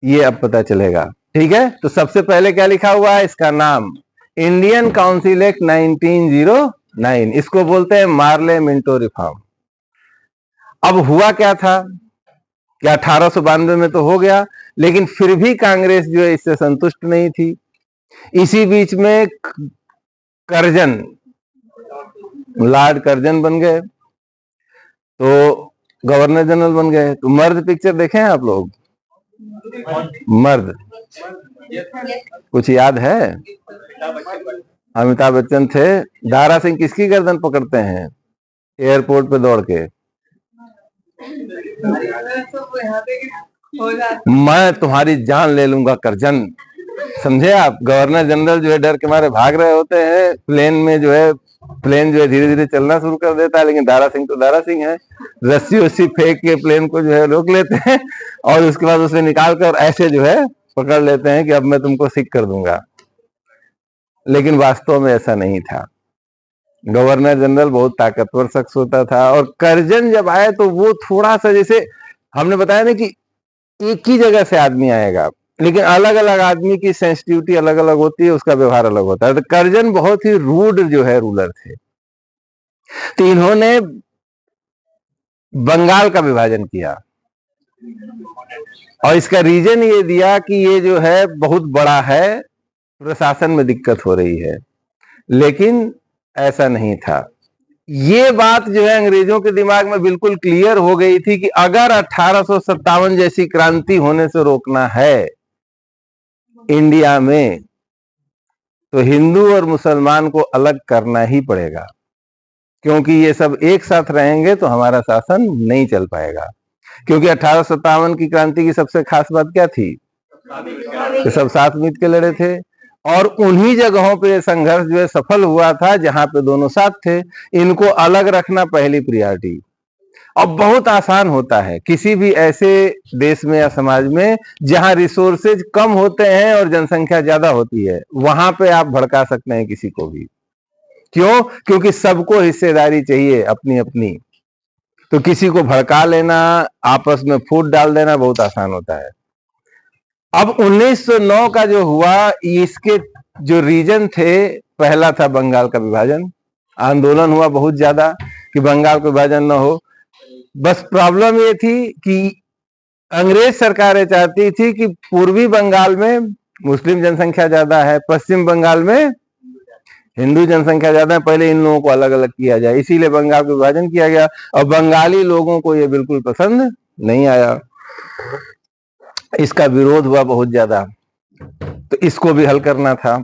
ये अब पता चलेगा, ठीक है। तो सबसे पहले क्या लिखा हुआ है, इसका नाम इंडियन काउंसिल एक्ट 1909, इसको बोलते हैं मार्ले मिंटो रिफॉर्म। अब हुआ क्या था कि 1892 में तो हो गया, लेकिन फिर भी कांग्रेस जो है इससे संतुष्ट नहीं थी। इसी बीच में कर्जन, लॉर्ड कर्जन बन गए, तो गवर्नर जनरल बन गए। तो मर्द पिक्चर देखे हैं आप लोग? मर्द कुछ याद है? अमिताभ बच्चन थे। दारा सिंह किसकी गर्दन पकड़ते हैं एयरपोर्ट पे दौड़ के? मैं तुम्हारी जान ले लूंगा कर्जन, समझे आप। गवर्नर जनरल जो है डर के मारे भाग रहे होते हैं, प्लेन जो है धीरे धीरे चलना शुरू कर देता है, लेकिन दारा सिंह तो दारा सिंह है, रस्सी वस्सी फेंक के प्लेन को जो है रोक लेते हैं, और उसके बाद उसे निकाल कर ऐसे जो है पकड़ लेते हैं कि अब मैं तुमको सिक कर दूंगा। लेकिन वास्तव में ऐसा नहीं था। गवर्नर जनरल बहुत ताकतवर शख्स होता था, और कर्जन जब आए तो वो थोड़ा सा, जैसे हमने बताया ना कि एक ही जगह से आदमी आएगा, लेकिन अलग अलग आदमी की सेंसिटिविटी अलग अलग होती है, उसका व्यवहार अलग होता है। तो कर्जन बहुत ही रूड जो है रूलर थे। तो इन्होंने बंगाल का विभाजन किया, और इसका रीजन ये दिया कि ये जो है बहुत बड़ा है, प्रशासन में दिक्कत हो रही है। लेकिन ऐसा नहीं था। ये बात जो है अंग्रेजों के दिमाग में बिल्कुल क्लियर हो गई थी कि अगर 1857 जैसी क्रांति होने से रोकना है इंडिया में, तो हिंदू और मुसलमान को अलग करना ही पड़ेगा, क्योंकि ये सब एक साथ रहेंगे तो हमारा शासन नहीं चल पाएगा। क्योंकि 1857 की क्रांति की सबसे खास बात क्या थी कि सब साथ मिल के लड़े थे, और उन्हीं जगहों पे संघर्ष जो है सफल हुआ था जहां पे दोनों साथ थे। इनको अलग रखना पहली प्रियोरिटी। अब बहुत आसान होता है किसी भी ऐसे देश में या समाज में जहां रिसोर्सेज कम होते हैं और जनसंख्या ज्यादा होती है, वहां पे आप भड़का सकते हैं किसी को भी। क्यों? क्योंकि सबको हिस्सेदारी चाहिए अपनी अपनी। तो किसी को भड़का लेना, आपस में फूट डाल देना बहुत आसान होता है। अब 1909 का जो हुआ, इसके जो रीजन थे, पहला था बंगाल का विभाजन। आंदोलन हुआ बहुत ज्यादा कि बंगाल का विभाजन न हो। बस प्रॉब्लम ये थी कि अंग्रेज सरकारें चाहती थी कि पूर्वी बंगाल में मुस्लिम जनसंख्या ज्यादा है, पश्चिम बंगाल में हिंदू जनसंख्या ज्यादा है, पहले इन लोगों को अलग अलग किया जाए, इसीलिए बंगाल का विभाजन किया गया। और बंगाली लोगों को यह बिल्कुल पसंद नहीं आया, इसका विरोध हुआ बहुत ज्यादा। तो इसको भी हल करना था।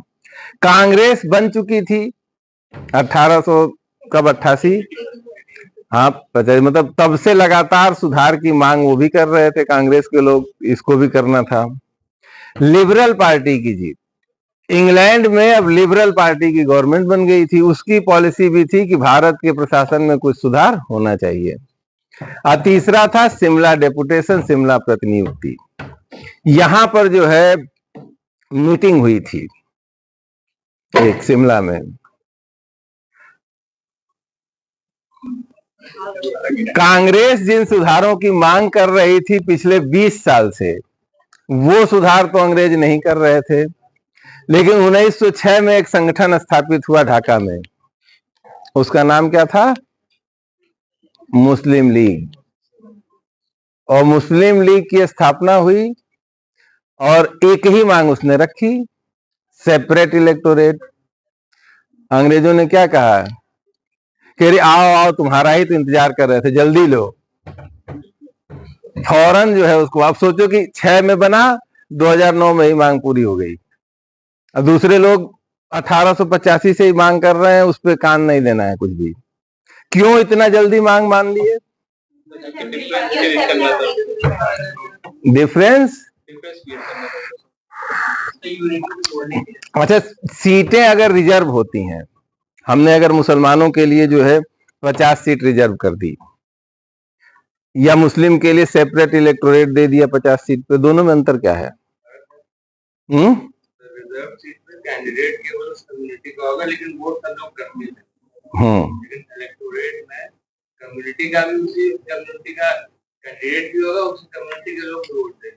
कांग्रेस बन चुकी थी 1800 कब 88, हाँ 50, मतलब तब से लगातार सुधार की मांग वो भी कर रहे थे कांग्रेस के लोग, इसको भी करना था। लिबरल पार्टी की जीत। इंग्लैंड में अब लिबरल पार्टी की गवर्नमेंट बन गई थी, उसकी पॉलिसी भी थी कि भारत के प्रशासन में कुछ सुधार होना चाहिए। और तीसरा था शिमला डेपुटेशन, शिमला प्रतिनियुक्ति। यहां पर जो है मीटिंग हुई थी एक शिमला में। कांग्रेस जिन सुधारों की मांग कर रही थी पिछले 20 साल से, वो सुधार तो अंग्रेज नहीं कर रहे थे। लेकिन 1906 में एक संगठन स्थापित हुआ ढाका में, उसका नाम क्या था? मुस्लिम लीग। और मुस्लिम लीग की स्थापना हुई और एक ही मांग उसने रखी, सेपरेट इलेक्टोरेट। अंग्रेजों ने क्या कहा कि आओ आओ, तुम्हारा ही तो इंतजार कर रहे थे, जल्दी लो। फौरन जो है उसको, आप सोचो कि 6 में बना, 2009 में ही मांग पूरी हो गई। अब दूसरे लोग 1885 से ही मांग कर रहे हैं, उस पर कान नहीं देना है कुछ भी। क्यों इतना जल्दी मांग मान लिए? डिफरेंस। अच्छा, सीटें अगर रिजर्व होती हैं, हमने अगर मुसलमानों के लिए जो है 50 सीट रिजर्व कर दी, या मुस्लिम के लिए सेपरेट इलेक्टोरेट दे दिया 50 सीट पे, दोनों में अंतर क्या है? रिजर्व सीट पे कैंडिडेट केवल उस कम्युनिटी का होगा, लेकिन वोट सब लोग करते हैं। लेकिन इलेक्टोरेट में कम्युनिटी का भी, उसी कम्युनिटी का कैंडिडेट भी होगा, उसी कम्युनिटी के लोग वोट देंगे।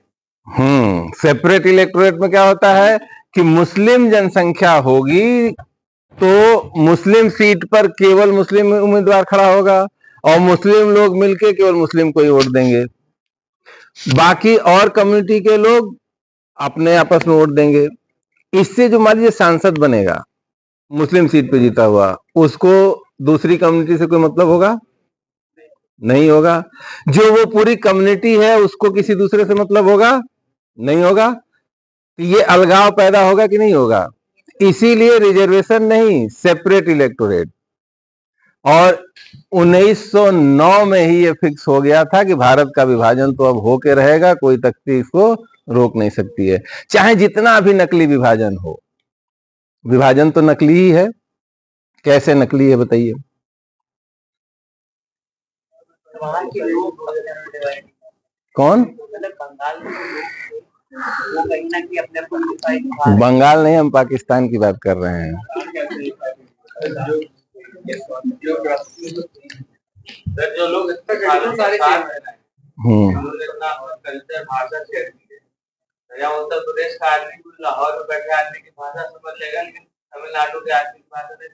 सेपरेट इलेक्टोरेट में क्या होता है कि मुस्लिम जनसंख्या होगी तो मुस्लिम सीट पर केवल मुस्लिम उम्मीदवार खड़ा होगा, और मुस्लिम लोग मिलके केवल मुस्लिम को ही वोट देंगे, बाकी और कम्युनिटी के लोग अपने आपस में वोट देंगे। इससे जो मान लीजिए सांसद बनेगा मुस्लिम सीट पे जीता हुआ, उसको दूसरी कम्युनिटी से कोई मतलब होगा? नहीं होगा। जो वो पूरी कम्युनिटी है उसको किसी दूसरे से मतलब होगा? नहीं होगा। तो ये अलगाव पैदा होगा कि नहीं होगा? इसीलिए रिजर्वेशन नहीं, सेपरेट इलेक्टोरेट। और 1909 में ही ये फिक्स हो गया था कि भारत का विभाजन तो अब होके रहेगा, कोई तख्ती इसको रोक नहीं सकती है, चाहे जितना भी नकली विभाजन हो। विभाजन तो नकली ही है। कैसे नकली है बताइए? कौन? बंगाल नहीं, हम पाकिस्तान की बात कर रहे हैं। जो लोग उत्तर प्रदेश का आदमी लाहौर में बैठे आदमी की भाषा समझ लेगा, लेकिन तमिलनाडु के आदमी की भाषा नहीं।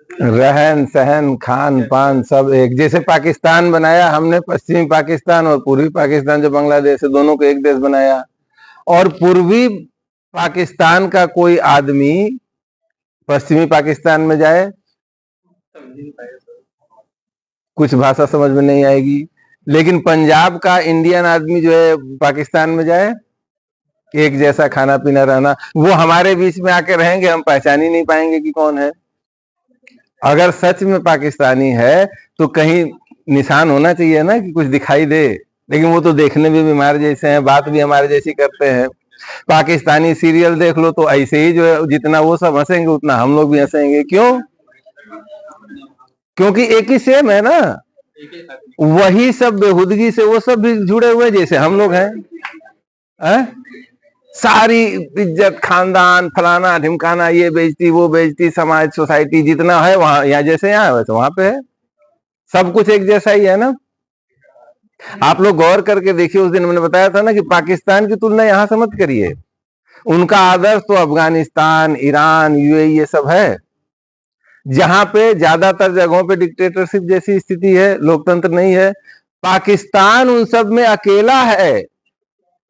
रहन सहन खान पान सब एक जैसे। पाकिस्तान बनाया हमने, पश्चिमी पाकिस्तान और पूर्वी पाकिस्तान जो बांग्लादेश है, दोनों को एक देश बनाया। और पूर्वी पाकिस्तान का कोई आदमी पश्चिमी पाकिस्तान में जाए कुछ भाषा समझ में नहीं आएगी, लेकिन पंजाब का इंडियन आदमी जो है पाकिस्तान में जाए, एक जैसा खाना पीना रहना, वो हमारे बीच में आके रहेंगे, हम पहचान ही नहीं पाएंगे कि कौन है। अगर सच में पाकिस्तानी है तो कहीं निशान होना चाहिए ना कि कुछ दिखाई दे, लेकिन वो तो देखने में भी हमारे जैसे हैं, बात भी हमारे जैसी करते हैं। पाकिस्तानी सीरियल देख लो तो ऐसे ही जो है, जितना वो सब हंसेंगे उतना हम लोग भी हंसेंगे। क्यों? क्योंकि एक ही सेम है ना, वही सब बेहुदगी से वो सब भी जुड़े हुए जैसे हम लोग हैं। सारी इज्जत, खानदान, फलाना ढिमकाना, ये बेइज्जती वो बेइज्जती, समाज सोसाइटी जितना है वहां, यहाँ जैसे यहाँ है वैसे वहां पे है, सब कुछ एक जैसा ही है ना। आप लोग गौर करके देखिए, उस दिन मैंने बताया था ना कि पाकिस्तान की तुलना यहां से मत करिए, उनका आदर्श तो अफगानिस्तान, ईरान, यूएई ये सब है, जहां पे ज्यादातर जगहों पे डिक्टेटरशिप जैसी स्थिति है, लोकतंत्र नहीं है। पाकिस्तान उन सब में अकेला है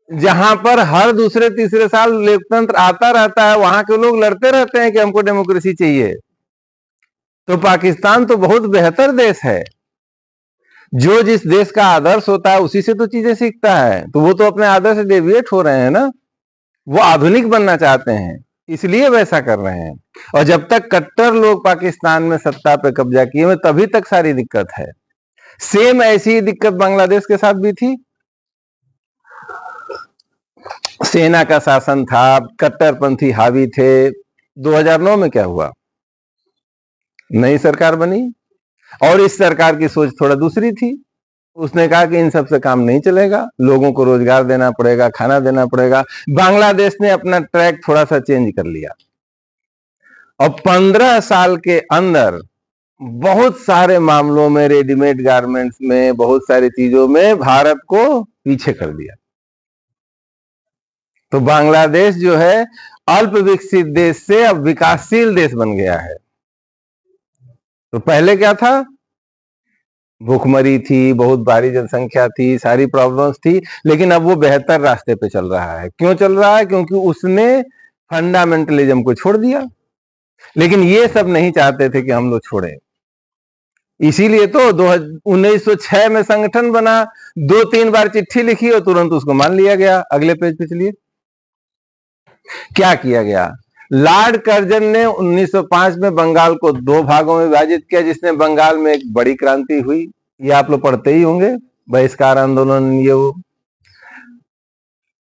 जहां पर हर दूसरे तीसरे साल लोकतंत्र आता रहता है, वहां के लोग लड़ते रहते हैं कि हमको डेमोक्रेसी चाहिए। तो पाकिस्तान तो बहुत बेहतर देश है, जो जिस देश का आदर्श होता है उसी से तो चीजें सीखता है। तो वो तो अपने आदर्श से डेविएट हो रहे हैं ना, वो आधुनिक बनना चाहते हैं, इसलिए वैसा कर रहे हैं। और जब तक कट्टर लोग पाकिस्तान में सत्ता पे कब्जा किए हुए, तभी तक सारी दिक्कत है। सेम ऐसी ही दिक्कत बांग्लादेश के साथ भी थी, सेना का शासन था, कट्टरपंथी हावी थे। 2009 में क्या हुआ? नई सरकार बनी और इस सरकार की सोच थोड़ा दूसरी थी। उसने कहा कि इन सब से काम नहीं चलेगा, लोगों को रोजगार देना पड़ेगा, खाना देना पड़ेगा। बांग्लादेश ने अपना ट्रैक थोड़ा सा चेंज कर लिया और 15 साल के अंदर बहुत सारे मामलों में, रेडीमेड गारमेंट्स में, बहुत सारी चीजों में भारत को पीछे कर दिया। तो बांग्लादेश जो है अल्प विकसित देश से अब विकासशील देश बन गया है। तो पहले क्या था? भूखमरी थी, बहुत भारी जनसंख्या थी, सारी प्रॉब्लम्स थी, लेकिन अब वो बेहतर रास्ते पे चल रहा है। क्यों चल रहा है? क्योंकि उसने फंडामेंटलिज्म को छोड़ दिया। लेकिन ये सब नहीं चाहते थे कि हम लोग छोड़ें, इसीलिए तो 1906 में संगठन बना, 2-3 बार चिट्ठी लिखी और तुरंत उसको मान लिया गया। अगले पेज पे चलिए, क्या किया गया? लॉर्ड कर्जन ने 1905 में बंगाल को 2 भागों में विभाजित किया, जिसने बंगाल में एक बड़ी क्रांति हुई। ये आप लोग पढ़ते ही होंगे, बहिष्कार आंदोलन ये वो।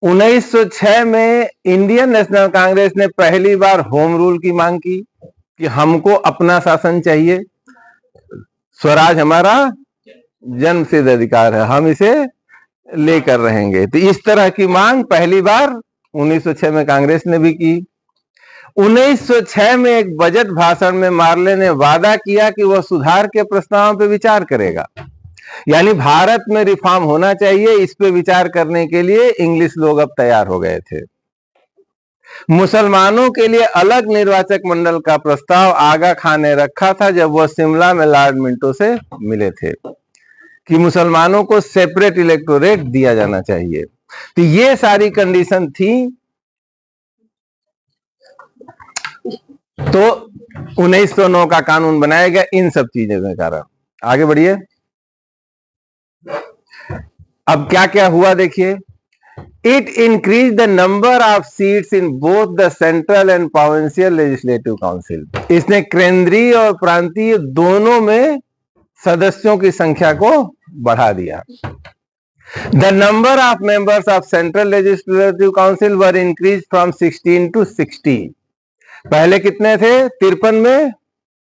1906 में इंडियन नेशनल कांग्रेस ने पहली बार होम रूल की मांग की कि हमको अपना शासन चाहिए, स्वराज हमारा जन्मसिद्ध अधिकार है, हम इसे लेकर रहेंगे। तो इस तरह की मांग पहली बार 1906 में कांग्रेस ने भी की। 1906 में एक बजट भाषण में मार्ले ने वादा किया कि वह सुधार के प्रस्तावों पर विचार करेगा, यानी भारत में रिफॉर्म होना चाहिए, इस पे विचार करने के लिए इंग्लिश लोग अब तैयार हो गए थे। मुसलमानों के लिए अलग निर्वाचक मंडल का प्रस्ताव आगा खान ने रखा था जब वह शिमला में लॉर्ड मिंटो से मिले थे, कि मुसलमानों को सेपरेट इलेक्टोरेट दिया जाना चाहिए। तो ये सारी कंडीशन थी। तो 1909 का कानून बनाया गया इन सब चीजों के कारण। आगे बढ़िए, अब क्या क्या हुआ देखिए। It increase the number of seats in both the central and provincial legislative council. इसने केंद्रीय और प्रांतीय दोनों में सदस्यों की संख्या को बढ़ा दिया। The number of members of central legislative council were increase from 16 to 60। पहले कितने थे? 53 में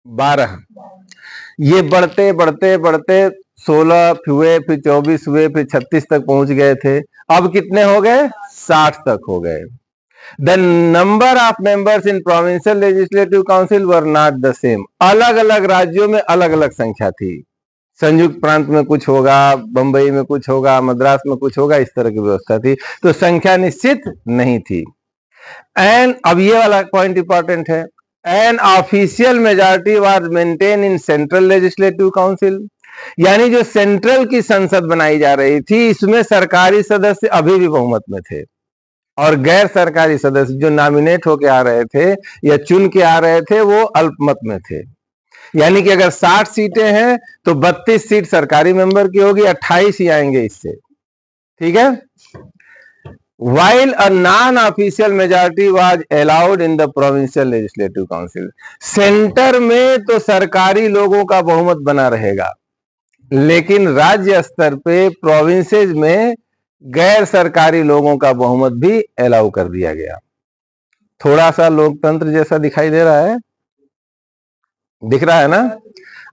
12। ये बढ़ते बढ़ते बढ़ते 16 हुए, फिर 24 हुए, फिर 36 तक पहुंच गए थे। अब कितने हो गए? 60 तक हो गए। The number of members in provincial legislative council were not the same. अलग अलग राज्यों में अलग अलग संख्या थी। संयुक्त प्रांत में कुछ होगा, बंबई में कुछ होगा, मद्रास में कुछ होगा, इस तरह की व्यवस्था थी। तो संख्या निश्चित नहीं थी। एंड अब ये वाला पॉइंट इंपॉर्टेंट है, an official majority was maintain in central legislative council. यानी जो सेंट्रल की संसद बनाई जा रही थी, इसमें सरकारी सदस्य अभी भी बहुमत में थे और गैर सरकारी सदस्य जो नॉमिनेट होके आ रहे थे या चुन के आ रहे थे वो अल्पमत में थे। यानी कि अगर 60 सीटें हैं तो 32 सीट सरकारी मेंबर की होगी, 28 ही आएंगे इससे। ठीक है। While a non-official majority was allowed in the provincial legislative council, centre में तो सरकारी लोगों का बहुमत बना रहेगा, लेकिन राज्य स्तर पे प्रोविंसेस में गैर सरकारी लोगों का बहुमत भी अलाउ कर दिया गया। थोड़ा सा लोकतंत्र जैसा दिखाई दे रहा है, दिख रहा है ना।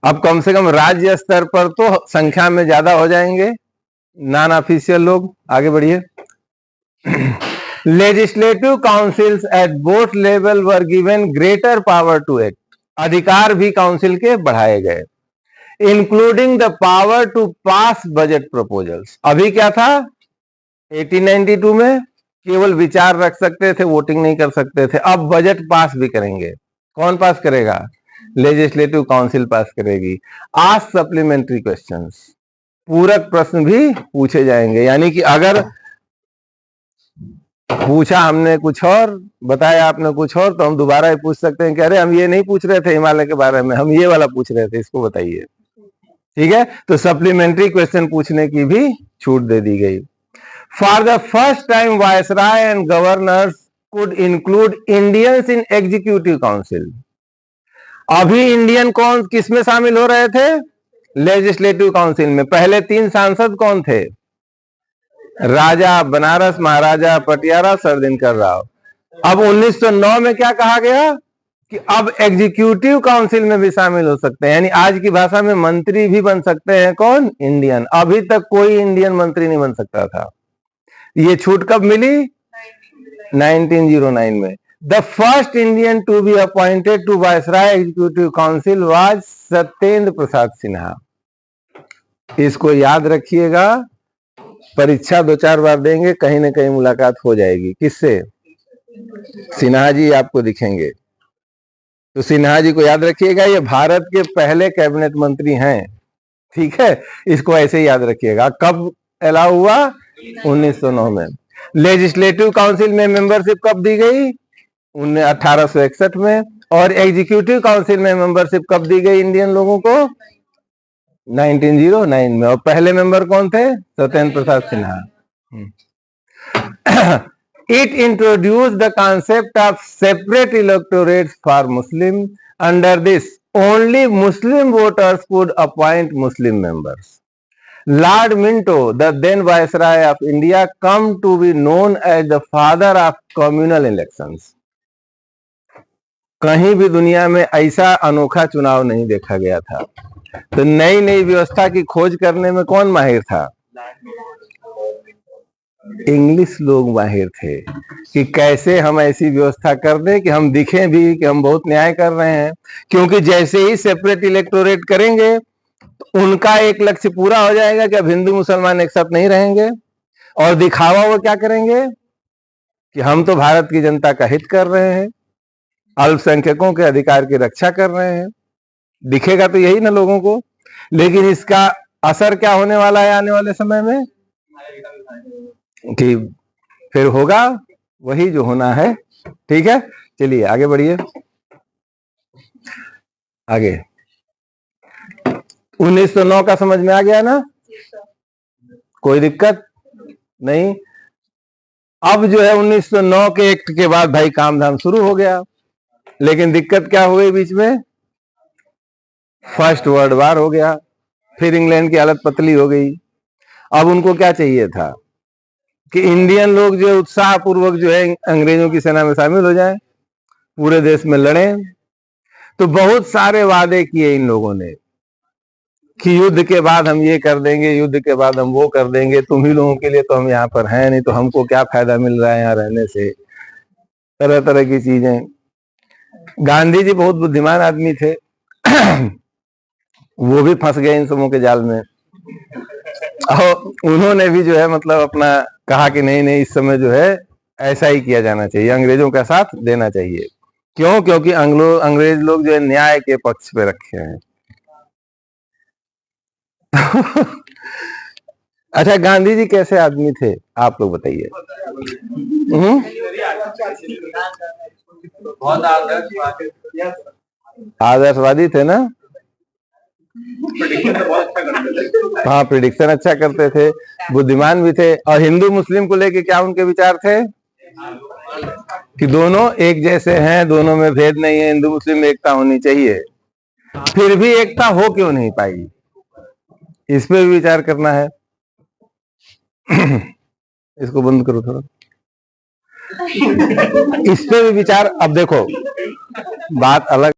अब कम से कम राज्य स्तर पर तो संख्या में ज्यादा हो जाएंगे नॉन ऑफिशियल लोग। आगे बढ़िए। Legislative councils at both level were given greater power to act, अधिकार भी काउंसिल के बढ़ाए गए, including the power to pass budget proposals. अभी क्या था 1892 में केवल विचार रख सकते थे, वोटिंग नहीं कर सकते थे। अब बजट पास भी करेंगे। कौन पास करेगा? लेजिस्लेटिव काउंसिल पास करेगी। आस्क सप्लीमेंट्री क्वेश्चंस, पूरक प्रश्न भी पूछे जाएंगे। यानी कि अगर पूछा हमने कुछ और, बताया आपने कुछ और, तो हम दोबारा ही पूछ सकते हैं कि अरे हम ये नहीं पूछ रहे थे हिमालय के बारे में, हम ये वाला पूछ रहे थे, इसको बताइए। ठीक है, तो सप्लीमेंट्री क्वेश्चन पूछने की भी छूट दे दी गई। For the first time viceroy and governors could include Indians in executive council. अभी इंडियन कौन किस में शामिल हो रहे थे? लेजिस्लेटिव काउंसिल में। पहले 3 सांसद कौन थे? राजा बनारस, महाराजा पटियाला, सरदिनकर राव। अब 1909 में क्या कहा गया कि अब एग्जीक्यूटिव काउंसिल में भी शामिल हो सकते हैं, यानी आज की भाषा में मंत्री भी बन सकते हैं। कौन? इंडियन। अभी तक कोई इंडियन मंत्री नहीं बन सकता था। ये छूट कब मिली? 1909 में। The first Indian to be appointed to viceroy executive council was Satyendra Prasad Sinha. इसको याद रखिएगा, परीक्षा 2-4 बार देंगे, कहीं ना कहीं मुलाकात हो जाएगी। किससे? सिन्हा जी आपको दिखेंगे, तो सिन्हा जी को याद रखिएगा। ये भारत के पहले कैबिनेट मंत्री हैं। ठीक है, इसको ऐसे ही याद रखिएगा। कब अलाउ हुआ? 1909 में। लेजिस्लेटिव काउंसिल में मेंबरशिप कब दी गई? 1861 में। और एग्जीक्यूटिव काउंसिल में मेंबरशिप कब दी गई इंडियन लोगों को? 1909 में। और पहले मेंबर कौन थे? Satyendra Prasad Sinha. It introduced the concept of separate electorates for Muslim. Under this, only Muslim voters could appoint Muslim members. Lord Minto, the then Viceroy of India, come to be known as the father of communal elections. कहीं भी दुनिया में ऐसा अनोखा चुनाव नहीं देखा गया था। तो नई नई व्यवस्था की खोज करने में कौन माहिर था? इंग्लिश लोग माहिर थे कि कैसे हम ऐसी व्यवस्था कर दें कि हम दिखें भी कि हम बहुत न्याय कर रहे हैं। क्योंकि जैसे ही सेपरेट इलेक्टोरेट करेंगे तो उनका एक लक्ष्य पूरा हो जाएगा कि अब हिंदू मुसलमान एक साथ नहीं रहेंगे, और दिखावा वो क्या करेंगे कि हम तो भारत की जनता का हित कर रहे हैं, अल्पसंख्यकों के अधिकार की रक्षा कर रहे हैं। दिखेगा तो यही ना लोगों को। लेकिन इसका असर क्या होने वाला है आने वाले समय में? कि फिर होगा वही जो होना है। ठीक है, चलिए आगे बढ़िए। आगे 1909 का समझ में आ गया ना? कोई दिक्कत नहीं। अब जो है 1909 के एक्ट के बाद भाई काम धाम शुरू हो गया। लेकिन दिक्कत क्या हुई बीच में? फर्स्ट वर्ल्ड वार हो गया। फिर इंग्लैंड की हालत पतली हो गई। अब उनको क्या चाहिए था कि इंडियन लोग जो उत्साह पूर्वक जो है अंग्रेजों की सेना में शामिल हो जाएं, पूरे देश में लड़ें। तो बहुत सारे वादे किए इन लोगों ने कि युद्ध के बाद हम ये कर देंगे, युद्ध के बाद हम वो कर देंगे, तुम ही लोगों के लिए तो हम यहाँ पर हैं नहीं, तो हमको क्या फायदा मिल रहा है यहाँ रहने से। तरह तरह की चीजें। गांधी जी बहुत बुद्धिमान आदमी थे वो भी फंस गए इन सबों के जाल में। और उन्होंने भी जो है मतलब अपना कहा कि नहीं नहीं, इस समय जो है ऐसा ही किया जाना चाहिए, अंग्रेजों का साथ देना चाहिए। क्यों? क्योंकि अंग्रेज लोग जो है न्याय के पक्ष पे रखे हैं। अच्छा, गांधी जी कैसे आदमी थे आप लोग बताइए? आदर्शवादी थे ना? प्रेडिक्शन तो बहुत अच्छा करते थे। हाँ, प्रिडिक्शन अच्छा करते थे, बुद्धिमान भी थे। और हिंदू मुस्लिम को लेके क्या उनके विचार थे कि दोनों एक जैसे हैं, दोनों में भेद नहीं है, हिंदू मुस्लिम में एकता होनी चाहिए। फिर भी एकता हो क्यों नहीं पाई, इस पे भी विचार करना है। इसको बंद करो थोड़ा। इस पे भी विचार, अब देखो बात अलग